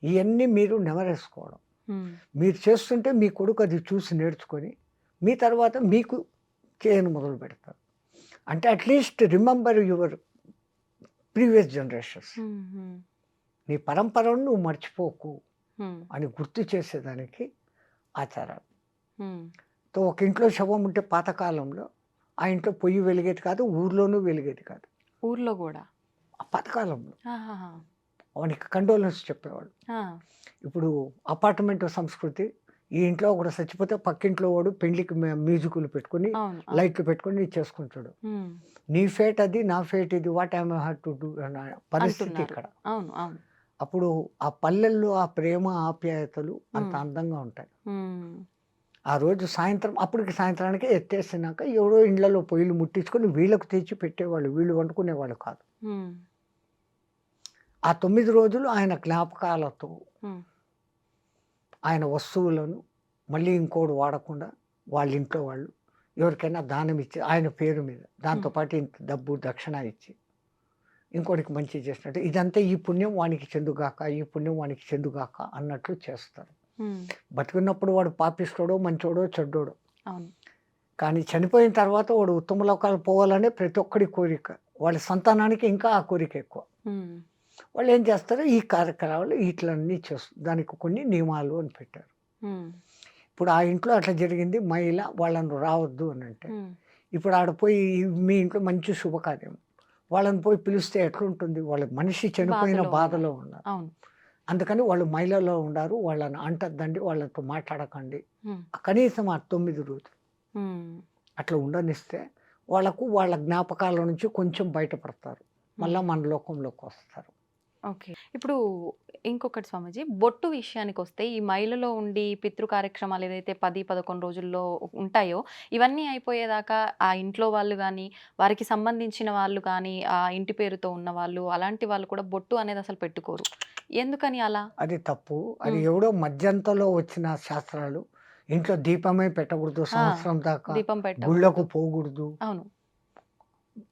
S3: ఇయన్నీ మీరు నెమరేసుకోవడం.
S2: హ్మ్.
S3: మీరు చేస్తుంటే మీ కొడుకు అది చూసి నేర్చుకొని మీ తర్వాత మీకు చేయను మొదలుపెడతారు. అంటే at least remember your previous generations.
S2: హ్మ్. హ్మ్.
S3: నీ పరంపరను నువ్వు మర్చిపోకు
S2: హ్మ్.
S3: అని గుర్తు చేసేదానికి ఆచారాలు.
S2: హ్మ్.
S3: ఒక ఇంట్లో శవం ఉంటే పాతకాలంలో ఆ ఇంట్లో పొయ్యి వెలిగేది కాదు. ఊర్లోనూ వెలిగేది కాదు.
S2: ఊర్లో గూడా.
S3: ఆ పాతకాలంలో
S2: ఆహాహా!
S3: వానికి కండోలెన్స్ చెప్పేవాళ్ళు.
S2: ఆ!
S3: ఇప్పుడు అపార్ట్మెంట్ సంస్కృతి. ఈ ఇంట్లో ఒకడు చచ్చిపోతే పక్కింట్లో వాడు పెళ్ళికి మ్యూజికులు పెట్టుకొని,
S2: అవును. అవును.
S3: లైట్లు పెట్టుకొని చేసుకుంటాడు.
S2: హ్మ్.
S3: నీ ఫేట్ అది, నా ఫేట్ ఇది. What I have to do అన్న పరిస్థితి
S2: అంటున్నారు.
S3: ఇక్కడ.
S2: అవును. అవును.
S3: అప్పుడు ఆ పల్లెల్లో ఆ ప్రేమ, ఆప్యాయతలు అంత
S2: హ్మ్.
S3: అందంగా ఉంటాయి.
S2: హ్మ్.
S3: ఆ రోజు సాయంత్రం అప్పటికి సాయంత్రానికి ఎత్తేసినాక ఎవరో ఇళ్ళలో పొయ్యిలు ముట్టించుకొని వీళ్ళకు తెచ్చి పెట్టేవాళ్ళు. వీళ్ళు వండుకునేవాళ్ళు కాదు.
S2: హ్మ్.
S3: ఆ 9 రోజులు ఆయన జ్ఞాపకాలతో,
S2: హ్మ్.
S3: ఆయన వస్తువులను మళ్ళీ ఇంకోడు వాడకుండా వాళ్ళ ఇంట్లో వాళ్ళు ఎవరికైనా దానం ఇచ్చి ఆయన పేరు మీద దాంతో
S2: హ్మ్.
S3: పాటు ఇంత డబ్బు దక్షిణ ఇచ్చి ఇంకోటికి మంచి చేసినట్టు ఇదంతా ఈ పుణ్యం వానికి చెందుగాక, ఈ పుణ్యం వానికి చెందుగాక అన్నట్లు చేస్తారు.
S2: హ్మ్.
S3: బతికున్నప్పుడు వాడు పాపిస్తోడో, మంచోడో, చెడ్డోడో.
S2: అవును.
S3: కానీ చనిపోయిన తర్వాత వాడు ఉత్తమ లోకాలు పోవాలనే ప్రతి ఒక్కడి కోరిక. వాళ్ళ సంతానానికి ఇంకా ఆ కోరిక ఎక్కువ.
S2: హ్మ్.
S3: వాళ్ళు ఏం చేస్తారు ఈ కార్యక్రమాలు వీటిలన్నీ చేస్తారు. దానికి కొన్ని నియమాలు అని పెట్టారు.
S2: హ్మ్.
S3: ఇప్పుడు ఆ ఇంట్లో అట్లా జరిగింది మహిళ వాళ్ళని రావద్దు అని అంటే
S2: హ్మ్.
S3: ఇప్పుడు ఆడ పోయి మీ ఇంట్లో మంచి శుభకార్యం వాళ్ళని పోయి పిలిస్తే ఎట్లుంటుంది? వాళ్ళ మనిషి చనిపోయిన
S2: బాధలో ఉన్నారు.
S3: బాధలో ఉన్నారు.
S2: అవును.
S3: అందుకని వాళ్ళు మహిళలో ఉండారు. వాళ్ళని అంటద్దండి, వాళ్ళతో మాట్లాడకండి.
S2: హ్మ్.
S3: కనీసం ఆ 9 రోజులు
S2: హ్మ్.
S3: అట్లా ఉండనిస్తే వాళ్ళకు వాళ్ళ జ్ఞాపకాల నుంచి కొంచెం బయటపడతారు. మళ్ళా
S2: హ్మ్.
S3: మన లోకంలోకి వస్తారు.
S2: ఓకే. ఇప్పుడు ఇంకొకటి స్వామీజీ, బొట్టు విషయానికొస్తే ఈ మైలలో ఉండి పితృ కార్యక్రమాలు ఏదైతే 10, 11 రోజుల్లో ఉంటాయో, ఇవన్నీ అయిపోయేదాకా ఆ ఇంట్లో వాళ్ళు గానీ, వారికి సంబంధించిన వాళ్ళు కానీ, ఆ ఇంటి పేరుతో ఉన్నవాళ్ళు, అలాంటి వాళ్ళు కూడా బొట్టు అనేది అసలు పెట్టుకోరు. ఎందుకని అలా?
S3: అది తప్పు. అది
S2: హ్మ్.
S3: ఎవడో మధ్యంతలో వచ్చిన శాస్త్రాలు. ఇంట్లో దీపమే పెట్టకూడదు
S2: ఆ!
S3: సంవత్సరం దాకా.
S2: దీపం పెట్టకూడదు.
S3: గుళ్ళకు పోకూడదు.
S2: అవును.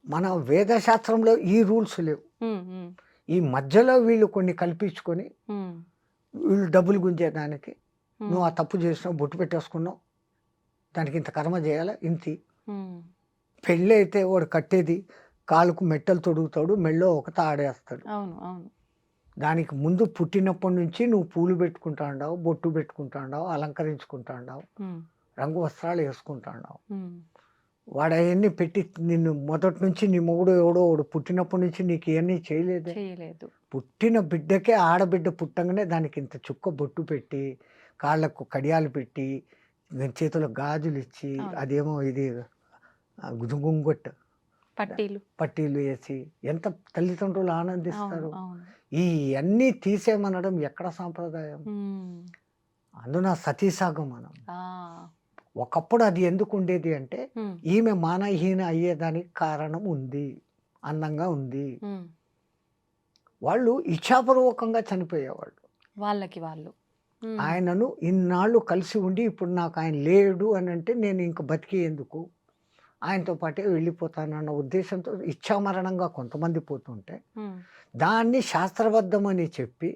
S3: మన వేద శాస్త్రంలో ఈ రూల్స్ లేవు.
S2: హ్మ్. హ్మ్.
S3: ఈ మధ్యలో వీళ్ళు కొన్ని కల్పించుకొని
S2: హ్మ్.
S3: వీళ్ళు డబ్బులు గుంజేదానికి నువ్వు
S2: హ్మ్.
S3: ఆ తప్పు చేసినావు, బొట్టు పెట్టేసుకున్నావు. దానికి ఇంత కర్మ చేయాలా? ఇంతి.
S2: హ్మ్.
S3: పెళ్ళి అయితే వాడు కట్టేది కాలుకు మెట్టలు తొడుగుతాడు. మెడలో ఒక తాడేస్తాడు.
S2: అవును. అవును.
S3: దానికి ముందు పుట్టినప్పటి నుంచి నువ్వు పూలు పెట్టుకుంటా ఉండావు, బొట్టు పెట్టుకుంటా ఉండావు, అలంకరించుకుంటా ఉండావు,
S2: హ్మ్.
S3: రంగు వస్త్రాలు వేసుకుంటా ఉండావు.
S2: హ్మ్.
S3: వాడు అవన్నీ పెట్టి నిన్ను మొదటి నుంచి నీ మొగుడు ఎవడో వాడు పుట్టినప్పటి నుంచి నీకు ఇవన్నీ చేయలేదే.
S2: చేయలేదు.
S3: పుట్టిన బిడ్డకే ఆడబిడ్డ పుట్టంగానే దానికి ఇంత చుక్క బొట్టు పెట్టి, కాళ్ళకు కడియాలు పెట్టి, చేతులకు గాజులు ఇచ్చి,
S2: అవును.
S3: అదేమో ఇది గుంగొట్టు పట్టీలు వేసి ఎంత తల్లిదండ్రులు
S2: అవును
S3: ఆనందిస్తారు.
S2: అవును
S3: ఈ అన్నీ తీసేయమనడం ఎక్కడ సాంప్రదాయం? అందున సతీసాగమనం.
S2: ఆ,
S3: ఒకప్పుడు అది ఎందుకు ఉండేది అంటే ఈమె మానహీన అయ్యేదానికి కారణం ఉంది, అందంగా ఉంది. వాళ్ళు ఇచ్ఛాపూర్వకంగా చనిపోయేవాళ్ళు.
S2: వాళ్ళకి వాళ్ళు
S3: ఆయనను ఇన్నాళ్ళు కలిసి ఉండి ఇప్పుడు నాకు ఆయన లేడు అని అంటే నేను ఇంక బతికి ఎందుకు, ఆయనతో పాటే వెళ్ళిపోతానన్న ఉద్దేశంతో ఇచ్ఛామరణంగా కొంతమంది పోతుంటే దాన్ని శాస్త్రబద్ధమని చెప్పి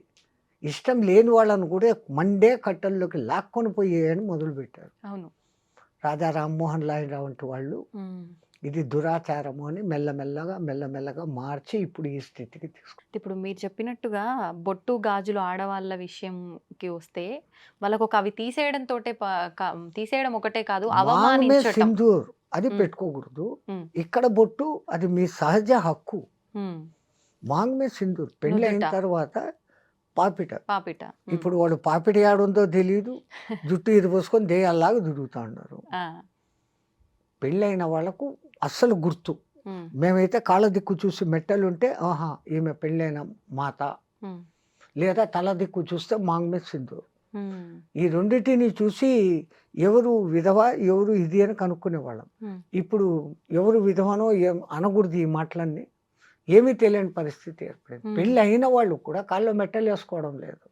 S3: ఇష్టం లేని వాళ్ళను కూడా మండే కట్టల్లోకి లాక్కొని పోయేయని మొదలుపెట్టారు.
S2: అవును
S3: రాజా రామ్మోహన్ రావు వంటి వాళ్ళు ఇది దురాచారము అని మెల్లమెల్లగా మార్చి ఇప్పుడు ఈ స్థితికి తీసుకుంటారు.
S2: ఇప్పుడు మీరు చెప్పినట్టుగా బొట్టు గాజులు ఆడవాళ్ళ విషయంకి వస్తే వాళ్ళకు అవి తీసేయడం ఒకటే కాదు,
S3: మాంగమే
S2: అవమానించటం.
S3: సింధూర్ అది
S2: ఉమ్,
S3: పెట్టుకోకూడదు.
S2: ఉమ్,
S3: ఇక్కడ బొట్టు అది మీ సహజ హక్కు.
S2: ఉమ్,
S3: మాంగమే సింధూర్ పెళ్ళి అయిన
S2: నుదుట
S3: తర్వాత పాపిట.
S2: పాపిట.
S3: ఇప్పుడు వాడు పాపిట యాడుందో తెలియదు, జుట్టు ఇది పోసుకొని దేయాల్లాగా తిరుగుతూ ఉన్నారు. పెళ్ళైన వాళ్ళకు అస్సలు గుర్తు. మేమైతే కాళ్ళ దిక్కు చూసి మెట్టలు ఉంటే ఆహా ఈమె పెళ్ళైన మాత, లేదా తల దిక్కు చూస్తే మాంగమే సింధూర్. ఈ రెండింటిని చూసి ఎవరు విధవ ఎవరు ఇది అని కనుక్కునేవాళ్ళం. ఇప్పుడు ఎవరు విధవనో అనకూడదు, ఈ మాటలన్నీ ఏమీ తెలియని పరిస్థితి ఏర్పడింది. పెళ్ళి అయిన వాళ్ళు కూడా కాళ్ళలో మెట్టలు వేసుకోవడం లేదు,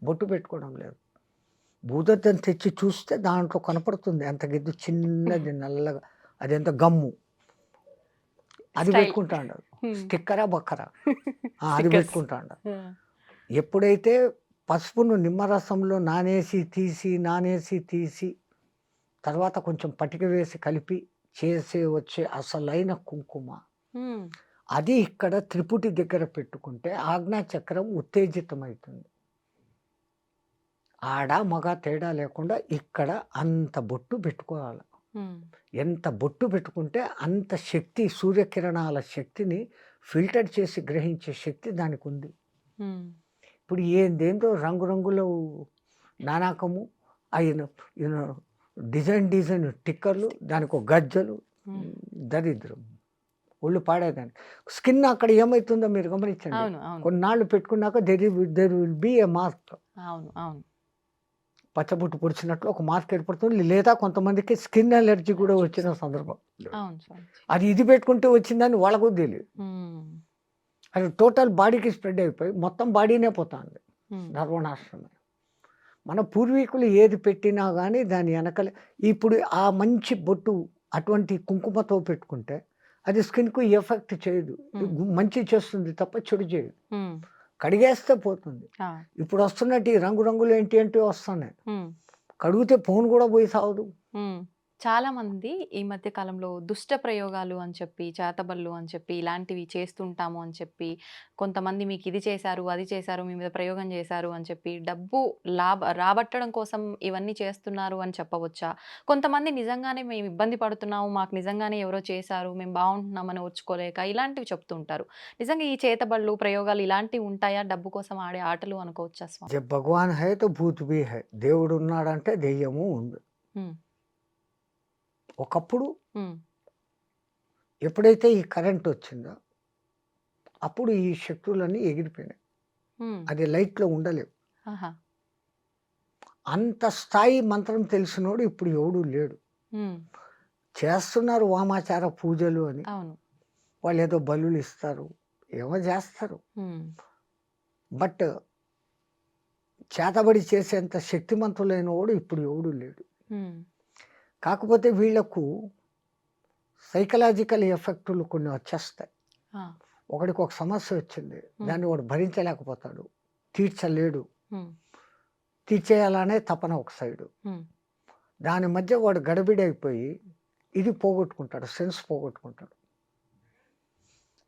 S3: బొట్టు పెట్టుకోవడం లేదు. భూదద్దం తెచ్చి చూస్తే దాంట్లో కనపడుతుంది అంత గిద్దు చిన్నది నల్లగా, అదెంత గమ్ము, అది పెట్టుకుంటా ఉండదు. స్టిక్కరా బక్కరా అది పెట్టుకుంటా ఉండదు. ఎప్పుడైతే పసుపును నిమ్మరసంలో నానేసి తీసి తర్వాత కొంచెం పటిక వేసి కలిపి వచ్చే అసలైన కుంకుమ, అది ఇక్కడ త్రిపుటి దగ్గర పెట్టుకుంటే ఆజ్ఞా చక్రం ఉత్తేజితమవుతుంది. ఆడ మగ తేడా లేకుండా ఇక్కడ అంత బొట్టు పెట్టుకోవాలి. ఎంత బొట్టు పెట్టుకుంటే అంత శక్తి, సూర్యకిరణాల శక్తిని ఫిల్టర్ చేసి గ్రహించే శక్తి దానికి ఉంది. ఇప్పుడు ఏందేందో రంగురంగుల నానాకము అయిన డిజైన్ టిక్కర్లు, దానికి ఒక గజ్జలు, దరిద్రం, ఒళ్ళు పాడేదాన్ని. స్కిన్ అక్కడ ఏమవుతుందో మీరు గమనించండి. కొన్నాళ్ళు పెట్టుకున్నాక there will be a mark. పచ్చబొట్టు పొడిచినట్లు ఒక మార్క్ ఏర్పడుతుంది. లేదా కొంతమందికి స్కిన్ అలర్జీ కూడా వచ్చిన సందర్భం. అది ఇది పెట్టుకుంటే వచ్చిందని వాళ్ళకు తెలియదు. అది టోటల్ బాడీకి స్ప్రెడ్ అయిపోయి మొత్తం బాడీనే పోతుంది, సర్వనాశనమే. మన పూర్వీకులు ఏది పెట్టినా కానీ దాని వెనకలే. ఇప్పుడు ఆ మంచి బొట్టు అటువంటి కుంకుమతో పెట్టుకుంటే అది స్కిన్కు ఎఫెక్ట్ చేయదు, మంచి చేస్తుంది తప్ప చెడు చేయదు. కడిగేస్తే పోతుంది. ఇప్పుడు వస్తున్నట్టు ఈ రంగురంగులు ఏంటి వస్తున్నాయి, కడిగితే ఫోన్ కూడా పోయి సావదు.
S2: చాలా మంది ఈ మధ్య కాలంలో దుష్ట ప్రయోగాలు అని చెప్పి, చేతబళ్ళు అని చెప్పి, ఇలాంటివి చేస్తుంటాము అని చెప్పి, కొంతమంది మీకు ఇది చేశారు, అది చేశారు, మీ మీద ప్రయోగం చేశారు అని చెప్పి డబ్బు రాబట్టడం కోసం ఇవన్నీ చేస్తున్నారు అని చెప్పవచ్చా? కొంతమంది నిజంగానే మేము ఇబ్బంది పడుతున్నాము, మాకు నిజంగానే ఎవరో చేశారు, మేము బాగుంటున్నామని ఓర్చుకోలేక ఇలాంటివి చెప్తుంటారు. నిజంగా ఈ చేతబళ్ళు ప్రయోగాలు ఇలాంటివి ఉంటాయా? డబ్బు కోసం ఆడే ఆటలు అనుకోవచ్చా స్వామి?
S3: జబ్ భగవాన్ హై తో భూత్ భీ హై. దేవుడు ఉన్నాడంటే దెయ్యము ఉంది. ఒకప్పుడు ఎప్పుడైతే ఈ కరెంట్ వచ్చిందో అప్పుడు ఈ శక్తులన్నీ ఎగిరిపోయినాయి. అది లైట్లో ఉండలేవు. అంత స్థాయి మంత్రం తెలిసినోడు ఇప్పుడు ఎవడు లేడు. చేస్తున్నారు వామాచార పూజలు అని, వాళ్ళు ఏదో బలులు ఇస్తారు, ఏమో చేస్తారు. బట్ చేతబడి చేసేంత శక్తిమంతులైన వాడు ఇప్పుడు ఎవడు లేడు. కాకపోతే వీళ్లకు సైకలాజికల్ ఎఫెక్టులు కొన్ని వచ్చేస్తాయి. ఒకడికి ఒక సమస్య వచ్చింది, దాన్ని వాడు భరించలేకపోతాడు, తీర్చలేడు, తీర్చేయాలనే తపన ఒక సైడు. దాని మధ్య వాడు గడబిడి అయిపోయి ఇది పోగొట్టుకుంటాడు, సెన్స్ పోగొట్టుకుంటాడు.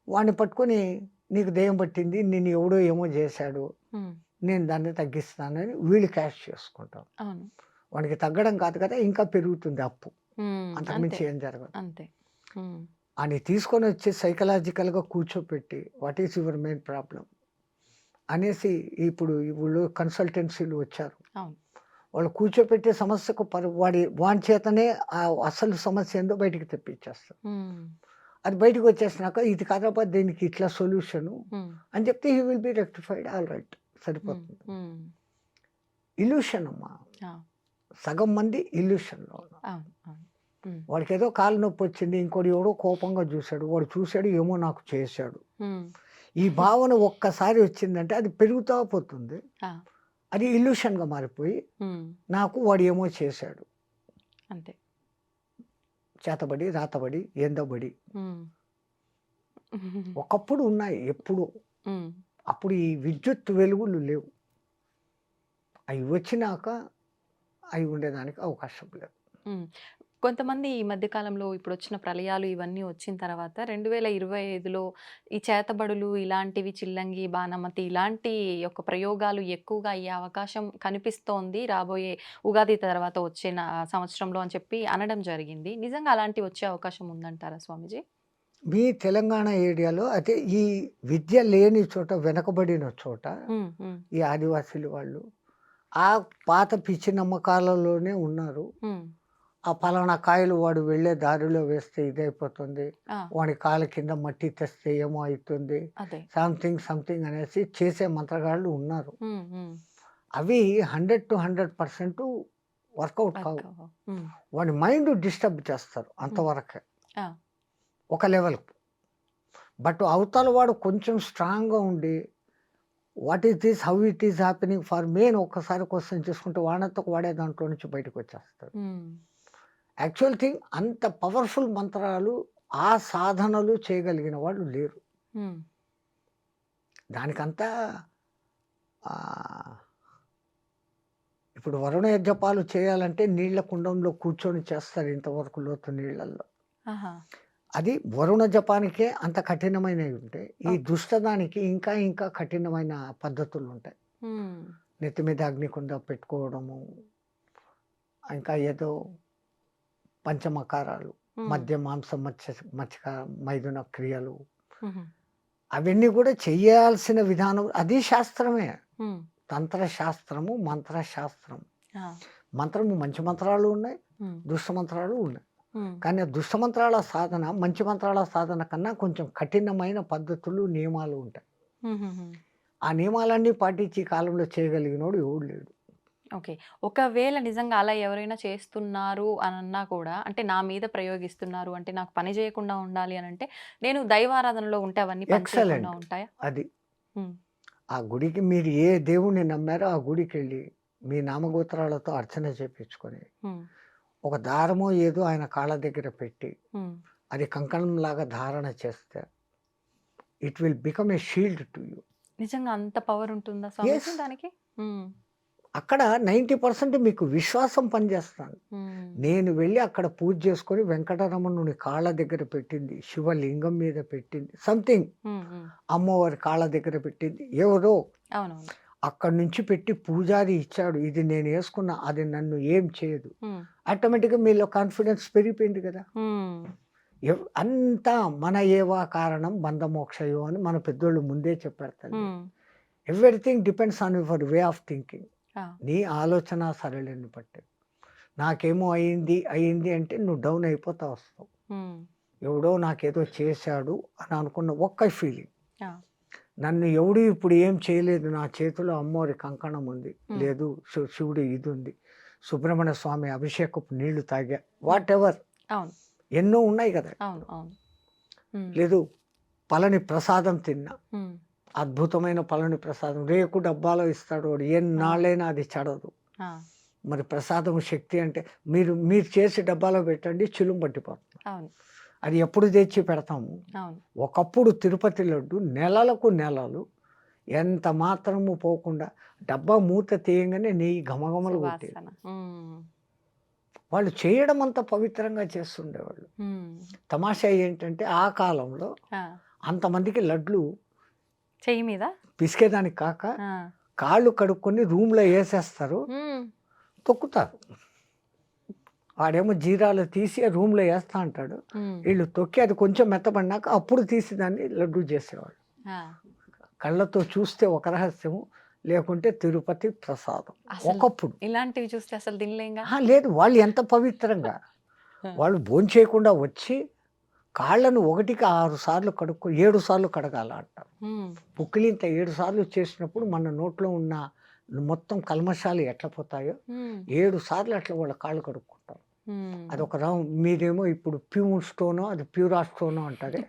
S3: వాడిని పట్టుకొని నీకు దెయ్యం పట్టింది, నేను ఎవడో ఏమో చేశాడు, నేను దాన్ని తగ్గిస్తానని వీళ్ళు క్యాష్ చేసుకుంటాం. వాడికి తగ్గడం కాదు కదా, ఇంకా పెరుగుతుంది అప్పు, అంతకుమించి ఏం జరగదు. అని తీసుకొని వచ్చి సైకలాజికల్గా కూర్చోపెట్టి what is your main problem అనేసి ఇప్పుడు వీళ్ళు కన్సల్టెన్సీలు వచ్చారు. వాళ్ళు కూర్చోపెట్టే సమస్యకు వాడి చేతనే ఆ అసలు సమస్య ఏందో బయటికి తెప్పించేస్తారు. అది బయటకు వచ్చేసినాక ఇది కాదబ్బా దీనికి ఇట్లా సొల్యూషను
S2: ఉమ్,
S3: అని చెప్తే he will be rectified, all right,
S2: um,
S3: సరిపోతుంది.
S2: ఉమ్.
S3: ఇల్యూషన్ అమ్మా,
S2: ఆ,
S3: సగం మంది ఇల్యూషన్లో ఉన్నారు.
S2: అవును అవును. ఉమ్,
S3: వాడికి ఏదో కాలు నొప్పి వచ్చింది, ఇంకోటి ఎవడో కోపంగా చూశాడు, వాడు చూశాడు ఏమో నాకు చేశాడు,
S2: ఉమ్,
S3: ఈ భావన ఒక్కసారి వచ్చిందంటే అది పెరుగుతూ పోతుంది,
S2: ఆ,
S3: అది ఇల్యూషన్గా మారిపోయి
S2: ఉమ్,
S3: నాకు వాడు ఏమో చేశాడు,
S2: అంతే.
S3: చేతబడి రాతబడి ఏందబడి
S2: ఉమ్,
S3: ఒకప్పుడు ఉన్నాయి ఎప్పుడు,
S2: ఉమ్,
S3: అప్పుడు ఈ విద్యుత్ వెలుగులు లేవు, అవి వచ్చినాక అవి ఉండేదానికి అవకాశం లేదు.
S2: ఉమ్. కొంతమంది ఈ మధ్య కాలంలో ఇప్పుడు వచ్చిన ప్రళయాలు ఇవన్నీ వచ్చిన తర్వాత 2025లో ఈ చేతబడులు ఇలాంటివి, చిల్లంగి బాణమతి ఇలాంటి యొక్క ప్రయోగాలు ఎక్కువగా అయ్యే అవకాశం కనిపిస్తోంది రాబోయే ఉగాది తర్వాత వచ్చే సంవత్సరంలో అని చెప్పి అనడం జరిగింది. నిజంగా అలాంటివి వచ్చే అవకాశం ఉందంటారా స్వామీజీ?
S3: మీ తెలంగాణ ఏరియాలో అయితే ఈ విద్య లేని చోట, వెనకబడిన చోట
S2: ఉమ్, ఉమ్,
S3: ఈ ఆదివాసీలు వాళ్ళు ఆ పాత పిచ్చి నమ్మకాలలోనే ఉన్నారు.
S2: ఉమ్,
S3: ఆ పలానా కాయలు వాడు వెళ్ళే దారిలో వేస్తే ఇదైపోతుంది,
S2: ఆ,
S3: వాడి కాళ్ళ కింద మట్టి తెస్తే ఏమో అవుతుంది,
S2: అదే.
S3: సంథింగ్ సంథింగ్ అనేసి చేసే మంత్రగాళ్ళు ఉన్నారు.
S2: ఉమ్, ఉమ్,
S3: అవి 100% వర్కౌట్ కావు.
S2: ఉమ్,
S3: వాడి మైండ్ డిస్టర్బ్ చేస్తారు అంతవరకే,
S2: ఆ,
S3: ఒక లెవెల్. బట్ అవతల వాడు కొంచెం స్ట్రాంగ్గా ఉండి what is this, how it is happening for me అని ఒక్కసారి క్వశ్చన్ చేసుకుంటే వాడంతా వాడే దాంట్లో నుంచి బయటకు వచ్చేస్తాడు.
S2: ఉమ్,
S3: యాక్చువల్ థింగ్ అంత పవర్ఫుల్ మంత్రాలు ఆ సాధనలు చేయగలిగిన వాళ్ళు లేరు.
S2: ఉమ్,
S3: దానికంతా ఆ, ఇప్పుడు వరుణ యజ్ఞపాలు చేయాలంటే నీళ్ల కుండంలో కూర్చొని చేస్తారు, ఇంతవరకు లోతు నీళ్ళల్లో.
S2: ఆహా,
S3: అది వరుణ జపానికే అంత కఠినమైనవి ఉంటాయి, ఈ
S2: ఓకే.
S3: దుష్టదానికి ఇంకా ఇంకా కఠినమైన పద్ధతులు ఉంటాయి.
S2: ఉమ్,
S3: నెత్తి మీద అగ్నికుండ పెట్టుకోవడము, ఇంకా ఏదో పంచమకారాలు,
S2: ఉమ్,
S3: మద్య మాంస మత్స్య మైథున క్రియలు,
S2: ఉమ్,
S3: అవన్నీ కూడా చెయ్యాల్సిన విధానం, అది శాస్త్రమే.
S2: ఉమ్,
S3: తంత్రశాస్త్రము, మంత్రశాస్త్రం.
S2: ఆ,
S3: మంత్రము మంచి మంత్రాలు ఉన్నాయి,
S2: ఉమ్,
S3: దుష్ట మంత్రాలు ఉన్నాయి.
S2: ఉమ్,
S3: కానీ ఆ దుష్ట మంత్రాల సాధన మంచి మంత్రాల సాధన కన్నా కొంచెం కఠినమైన పద్ధతులు, నియమాలు ఉంటాయి.
S2: ఉమ్, ఉమ్.
S3: ఆ నియమాలన్నీ పాటించి ఈ కాలంలో చేయగలిగినోడు ఎవడు లేడు.
S2: ఓకే. ఒకవేళ నిజంగా అలా ఎవరైనా చేస్తున్నారు అనన్నా కూడా, అంటే నా మీద ప్రయోగిస్తున్నారు అంటే నాకు పని చేయకుండా ఉండాలి అనంటే, నేను దైవారాధనలో ఉంటే అవన్నీ పని చేయకుండా
S3: ఎక్సలెంట్.
S2: ఉంటాయా?
S3: అది
S2: హ్మ్.
S3: ఆ గుడికి మీరు ఏ దేవుణ్ణి నమ్మారో ఆ గుడికి వెళ్ళి మీ నామగోత్రాలతో అర్చన చేపించుకొని
S2: హ్మ్.
S3: ఒక దారమో ఏదో ఆయన కాళ్ళ దగ్గర పెట్టి
S2: హ్మ్.
S3: అది కంకణంలాగా ధారణ చేస్తే it will become a shield to you.
S2: నిజంగా అంత పవర్ ఉంటుందా
S3: ఎస్,
S2: స్వామీజీ దానికి? హ్మ్.
S3: అక్కడ 90% మీకు విశ్వాసం పనిచేస్తాను.
S2: హ్మ్.
S3: నేను వెళ్ళి అక్కడ పూజ చేసుకొని వెంకటరమణుని కాళ్ళ దగ్గర పెట్టింది, శివలింగం మీద పెట్టింది, సంథింగ్
S2: హ్మ్. హ్మ్.
S3: అమ్మవారి కాళ్ళ దగ్గర పెట్టింది ఎవరో,
S2: అవునవును.
S3: అక్కడి నుంచి పెట్టి పూజారి ఇచ్చాడు, ఇది నేను వేసుకున్నా, అది నన్ను ఏం చేయదు.
S2: హ్మ్.
S3: ఆటోమేటిక్గా మీలో కాన్ఫిడెన్స్ పెరిగిపోయింది కదా.
S2: హ్మ్.
S3: అంతా మన ఏవా కారణం బంధమోక్షయో అని మన పెద్దోళ్ళు ముందే చెప్పారు తల్లి.
S2: హ్మ్.
S3: Everything depends on your way of thinking.
S2: ఆ!
S3: నీ ఆలోచన సరళిని బట్టి. నాకేమో అయింది అంటే నువ్వు డౌన్ అయిపోతా వస్తావు.
S2: హ్మ్.
S3: ఎవడో నాకేదో చేశాడు అని అనుకున్న ఒక్క ఫీలింగ్,
S2: ఆ!
S3: నన్ను ఎవడు ఇప్పుడు ఏం చేయలేదు, నా చేతిలో అమ్మవారి కంకణం ఉంది,
S2: హ్మ్.
S3: లేదు శివుడు ఇది ఉంది, సుబ్రహ్మణ్య స్వామి అభిషేకపు నీళ్లు తాగా, వాట్ ఎవర్
S2: అవును.
S3: ఎన్నో ఉన్నాయి కదా.
S2: అవును. అవును. హ్మ్.
S3: లేదు పళని ప్రసాదం తిన్నా,
S2: హ్మ్.
S3: అద్భుతమైన పళని ప్రసాదం, రేకు డబ్బాలో ఇస్తాడు వాడు,
S2: ఆ!
S3: ఎన్నాళ్ళైనా అది చెడదు.
S2: ఆ!
S3: మరి ప్రసాదం శక్తి అంటే మీరు చేసి డబ్బాలో పెట్టండి, చిలుం పట్టిపోతుంది.
S2: అవును.
S3: అది ఎప్పుడు తెచ్చి పెడతాము.
S2: అవును.
S3: ఒకప్పుడు తిరుపతి లడ్డు నెలలకు నెలలు ఎంత మాత్రము పోకుండా డబ్బా మూత తీయంగానే నెయ్యి ఘమఘమలు కొట్టేది.
S2: సువాసన. హ్మ్.
S3: వాళ్ళు చేయడం అంత పవిత్రంగా చేస్తుండేవాళ్ళు.
S2: హ్మ్.
S3: తమాషా ఏంటంటే ఆ కాలంలో
S2: ఆ!
S3: అంతమందికి లడ్లు
S2: చెయ్యి మీద?
S3: పిసికేదానికి కాక
S2: ఆ!
S3: కాళ్ళు కడుక్కొని రూమ్లో వేసేస్తారు,
S2: హ్మ్.
S3: తొక్కుతారు. వాడేమో జీరాలు తీసి రూమ్లో వేస్తా అంటాడు,
S2: హ్మ్.
S3: వీళ్ళు తొక్కి అది కొంచెం మెత్తబడినాక అప్పుడు తీసి దాన్ని లడ్డు చేసేవాళ్ళు.
S2: ఆ!
S3: కళ్ళతో చూస్తే ఒక రహస్యము, లేకుంటే తిరుపతి ప్రసాదం.
S2: అసలు
S3: ఒకప్పుడు
S2: ఇలాంటివి చూస్తే అసలు తినలేంగా.
S3: లేదు, వాళ్ళు ఎంత పవిత్రంగా
S2: ఆ!
S3: వాళ్ళు భోంచేయకుండా వచ్చి కాళ్ళను 1కి 6 సార్లు 7 సార్లు కడగాల అంటారు. పుక్కిలింత 7 సార్లు చేసినప్పుడు మన నోట్లో ఉన్న మొత్తం కల్మషాలు ఎట్లా పోతాయో 7 సార్లు అట్లా వాళ్ళ కాళ్ళు కడుక్కుంటారు. అదొక మీరేమో ఇప్పుడు ప్యూర్ స్టోనో అది ప్యూరా స్టోనో అంటారే.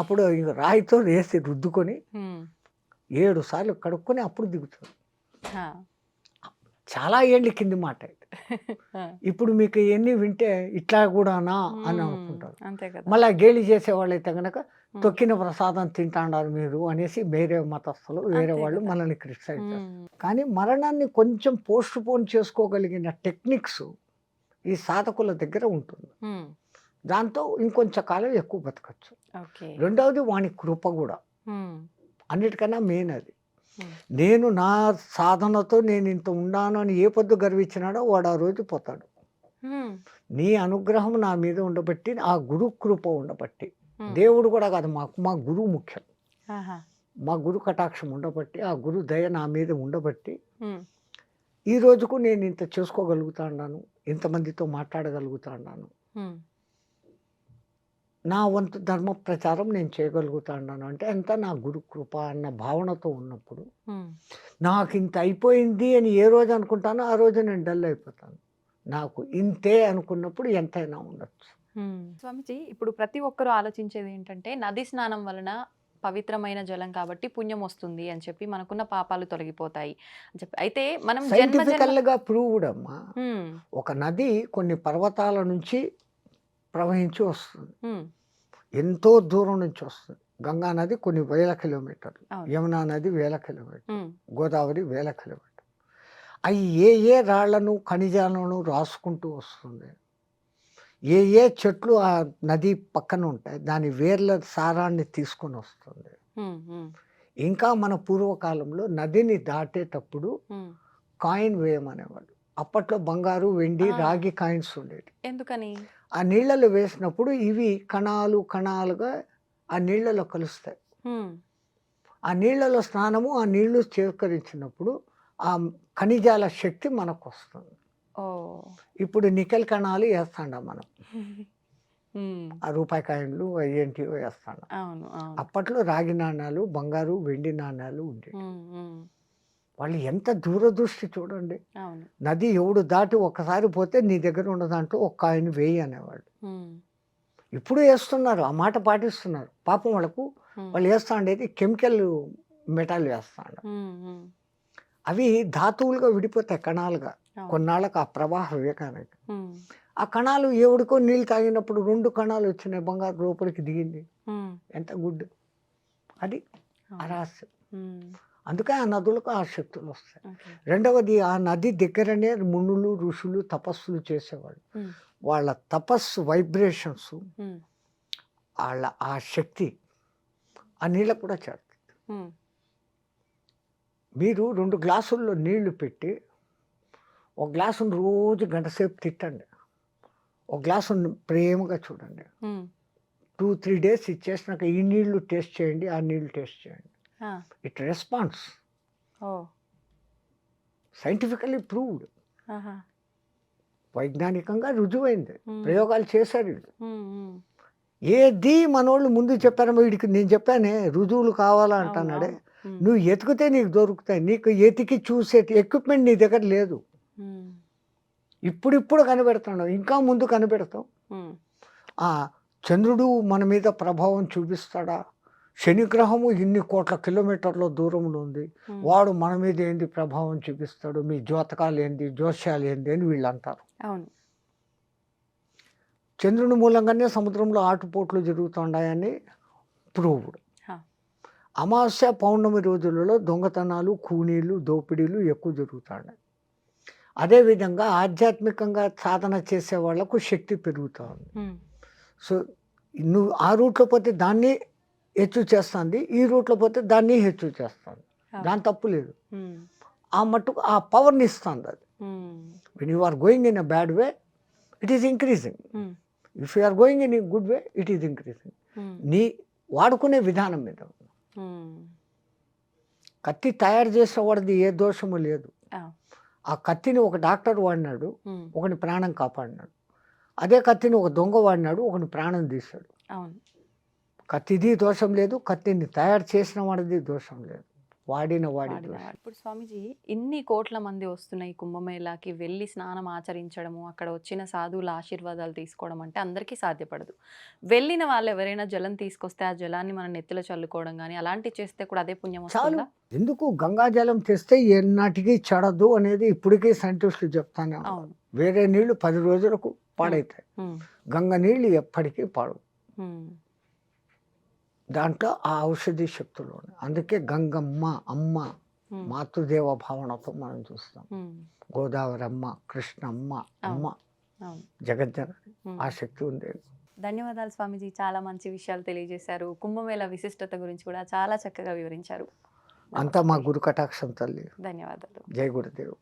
S3: అప్పుడు ఇక రాయితో వేసి రుద్దుకొని 7 సార్లు కడుక్కొని అప్పుడు దిగుతారు. చాలా ఏళ్ళ కింది మాట ఇది. ఇప్పుడు మీకు ఎన్ని వింటే ఇట్లా కూడానా అని అనుకుంటారు. మళ్ళీ గేలి చేసేవాళ్ళు అయితే కనుక తొక్కిన ప్రసాదం తింటాడారు మీరు అనేసి వేరే మతస్థులు వేరే వాళ్ళు మనల్ని క్రిటిసైజ్ చేస్తారు. కానీ మరణాన్ని కొంచెం పోస్ట్ పోన్ చేసుకోగలిగిన టెక్నిక్స్ ఈ సాధకుల దగ్గర ఉంటుంది. దాంతో ఇంకొంచెం కాలం ఎక్కువ బతకచ్చు. రెండవది వాని కృప కూడా అన్నిటికన్నా మెయిన్ అది. నేను నా సాధనతో నేను ఇంత ఉన్నాను అని ఏ పొద్దు గర్వించినాడో వాడు ఆ రోజు పోతాడు. నీ అనుగ్రహం నా మీద ఉండబట్టి ఆ గురు కృప ఉండబట్టి దేవుడు కూడా కాదు మాకు మా గురువు ముఖ్యం. మా గురు కటాక్షం ఉండబట్టి ఆ గురు దయ నా మీద ఉండబట్టి ఈ రోజుకు నేను ఇంత చేసుకోగలుగుతా ఉన్నాను, ఇంతమందితో మాట్లాడగలుగుతా ఉన్నాను, నా వంతు ధర్మ ప్రచారం నేను చేయగలుగుతా ఉన్నాను అంటే అంత నా గురు కృప అన్న భావనతో ఉన్నప్పుడు నాకు ఇంత అయిపోయింది అని ఏ రోజు అనుకుంటానో ఆ రోజు నేను డల్ అయిపోతాను. నాకు ఇంతే అనుకున్నప్పుడు ఎంతైనా ఉండొచ్చు.
S2: స్వామిజీ, ఇప్పుడు ప్రతి ఒక్కరూ ఆలోచించేది ఏంటంటే నది స్నానం వలన పవిత్రమైన జలం కాబట్టి పుణ్యం వస్తుంది అని చెప్పి మనకున్న పాపాలు తొలగిపోతాయి అని చెప్పి. అయితే మనం
S3: సైంటిఫికల్ గా ప్రూవ్డ్ అమ్మా. ఒక నది కొన్ని పర్వతాల నుంచి ప్రవహించి వస్తుంది, ఎంతో దూరం నుంచి వస్తుంది. గంగా నది కొన్ని వేల కిలోమీటర్లు, యమునా నది వేల కిలోమీటర్లు, గోదావరి వేల కిలోమీటర్లు. అవి ఏ రాళ్లను ఖనిజాలను రాసుకుంటూ వస్తుంది. ఏ చెట్లు ఆ నది పక్కన ఉంటాయి దాని వేర్ల సారాన్ని తీసుకొని వస్తుంది. ఇంకా మన పూర్వకాలంలో నదిని దాటేటప్పుడు కాయిన్ వేయమనేవాళ్ళు. అప్పట్లో బంగారు వెండి రాగి కాయిన్స్ ఉండేవి.
S2: ఎందుకని?
S3: ఆ నీళ్ళలో వేసినప్పుడు ఇవి కణాలు కణాలుగా ఆ నీళ్ళలో కలుస్తాయి. ఆ నీళ్ళలో స్నానము ఆ నీళ్లు స్వీకరించినప్పుడు ఆ ఖనిజాల శక్తి మనకు వస్తుంది. ఇప్పుడు నికెల్ కణాలు వేస్తాండ మనం, ఆ రూపాయి కాయిన్లు ఏంటివో వేస్తాం. అప్పట్లో రాగి నాణాలు బంగారు వెండి నాణాలు ఉండేవి. వాళ్ళు ఎంత దూరదృష్టి చూడండి. నది ఎవడు దాటి ఒక్కసారి పోతే నీ దగ్గర ఉన్న దాంట్లో ఒక కాయిన్ వేయి అనేవాళ్ళు. ఇప్పుడు వేస్తున్నారు, ఆ మాట పాటిస్తున్నారు. పాపం వాళ్ళకు వాళ్ళు వేస్తా ఉండేది కెమికల్ మెటల్ వేస్తాడు. అవి ధాతువులుగా విడిపోతాయి కణాలుగా కొన్నాళ్ళకు ఆ ప్రవాహ వివేకానికి. ఆ కణాలు ఎవడికో నీళ్ళు తాగినప్పుడు 2 కణాలు వచ్చినాయి, బంగారు లోపలికి దిగింది. ఎంత గుడ్ అది అరహస్యం. అందుకే ఆ నదులకు ఆ శక్తులు వస్తాయి. రెండవది ఆ నది దగ్గరనే మునులు ఋషులు తపస్సులు చేసేవాళ్ళు. వాళ్ళ తపస్సు వైబ్రేషన్స్ వాళ్ళ ఆ శక్తి ఆ నీళ్ళకు కూడా చేరుతుంది. మీరు 2 గ్లాసుల్లో నీళ్లు పెట్టి ఒక గ్లాసును రోజు గంటసేపు తిట్టండి, ఒక గ్లాసును ప్రేమగా చూడండి. 2-3 డేస్ ఇచ్చేసినాక ఈ నీళ్లు టేస్ట్ చేయండి, ఆ నీళ్లు టేస్ట్ చేయండి. It response. సైంటిఫికల్లీ ప్రూవ్డ్, వైజ్ఞానికంగా రుజువైంది. ప్రయోగాలు చేశారు వీళ్ళు. ఏది మనోళ్ళు ముందు చెప్పారో వీడికి నేను చెప్పానే రుజువులు కావాలా అంటున్నాడే. నువ్వు ఎతికితే నీకు దొరుకుతాయి. నీకు ఎతికి చూసే ఎక్విప్మెంట్ నీ దగ్గర లేదు. ఇప్పుడిప్పుడు కనిపెడుతున్నావు, ఇంకా ముందు కనిపెడతావు. చంద్రుడు మన మీద ప్రభావం చూపిస్తాడా? శనిగ్రహము ఇన్ని కోట్ల కిలోమీటర్ల దూరంలో ఉంది, వాడు మన మీద ఏంది ప్రభావం చూపిస్తాడు? మీ జ్యోతకాలు ఏంది, జోస్యాలు ఏంది అని వీళ్ళు అంటారు. చంద్రుని మూలంగానే సముద్రంలో ఆటుపోట్లు జరుగుతున్నాయని ప్రూవ్డ్. అమావాస్య పౌర్ణమి రోజులలో దొంగతనాలు కూనీలు దోపిడీలు ఎక్కువ జరుగుతున్నాయి. అదేవిధంగా ఆధ్యాత్మికంగా సాధన చేసే వాళ్లకు శక్తి పెరుగుతూ ఉంది. సో నువ్వు ఆ రూట్లో పోతే దాన్ని హెచ్చు చేస్తుంది, ఈ రూట్లో పోతే దాన్ని హెచ్చు చేస్తుంది. దాని తప్పు లేదు. ఆ మట్టుకు ఆ పవర్ని ఇస్తుంది అది. When you are going in a bad way it is increasing, if you are going in a good way it is increasing. నీ వాడుకునే విధానం మీద. కత్తి తయారు చేసేవాడిది ఏ దోషము లేదు. ఆ కత్తిని ఒక డాక్టర్ వాడినాడు, ఒకని ప్రాణం కాపాడినాడు. అదే కత్తిని ఒక దొంగ వాడినాడు, ఒకని ప్రాణం తీశాడు.
S2: అవును.
S3: కత్తిది దోషం లేదు, కత్తిని తయారు చేసిన వాడిది దోషం లేదు, వాడి
S2: వాడిన
S3: దోషం.
S2: వాడు. ఇప్పుడు స్వామీజీ ఇన్ని కోట్ల మంది వస్తున్నాయి కుంభమేళాకి వెళ్ళి స్నానం ఆచరించడము, అక్కడ వచ్చిన సాధువుల ఆశీర్వాదాలు తీసుకోవడం అంటే అందరికీ సాధ్యపడదు. వెళ్ళిన వాళ్ళు ఎవరైనా జలం తీసుకొస్తే ఆ జలాన్ని మన నెత్తిలో చల్లుకోవడం గానీ అలాంటివి చేస్తే కూడా అదే పుణ్యం
S3: చాలు.
S2: వస్తుందా?
S3: ఎందుకు గంగాజలం తెస్తే ఎన్నాటికి చెడదు అనేది ఇప్పటికీ సైంటిస్టులు చెప్తానే ఉన్నారు.
S2: అవును.
S3: వేరే నీళ్లు 10 రోజులకు పాడైతాయి,
S2: హ్మ్.
S3: గంగ నీళ్ళు ఎప్పటికీ పాడు.
S2: హ్మ్.
S3: దాంట్లో ఆ ఔషధి శక్తులు ఉన్నాయి. అందుకే గంగమ్మ అమ్మ
S2: హ్మ్.
S3: మాతృదేవ భావనతో మనం చూస్తాం.
S2: హ్మ్.
S3: గోదావరమ్మ, కృష్ణమ్మ అమ్మ,
S2: అవును.
S3: జగజ్జనని,
S2: హ్మ్.
S3: ఆ శక్తి ఉంది.
S2: ధన్యవాదాలు స్వామీజీ. చాలా మంచి విషయాలు తెలియజేశారు. కుంభమేళ విశిష్టత గురించి కూడా చాలా చక్కగా వివరించారు.
S3: అంతా మా
S2: నమస్తే.
S3: గురు కటాక్షం తల్లి.
S2: ధన్యవాదాలు.
S3: జై గురుదేవ్.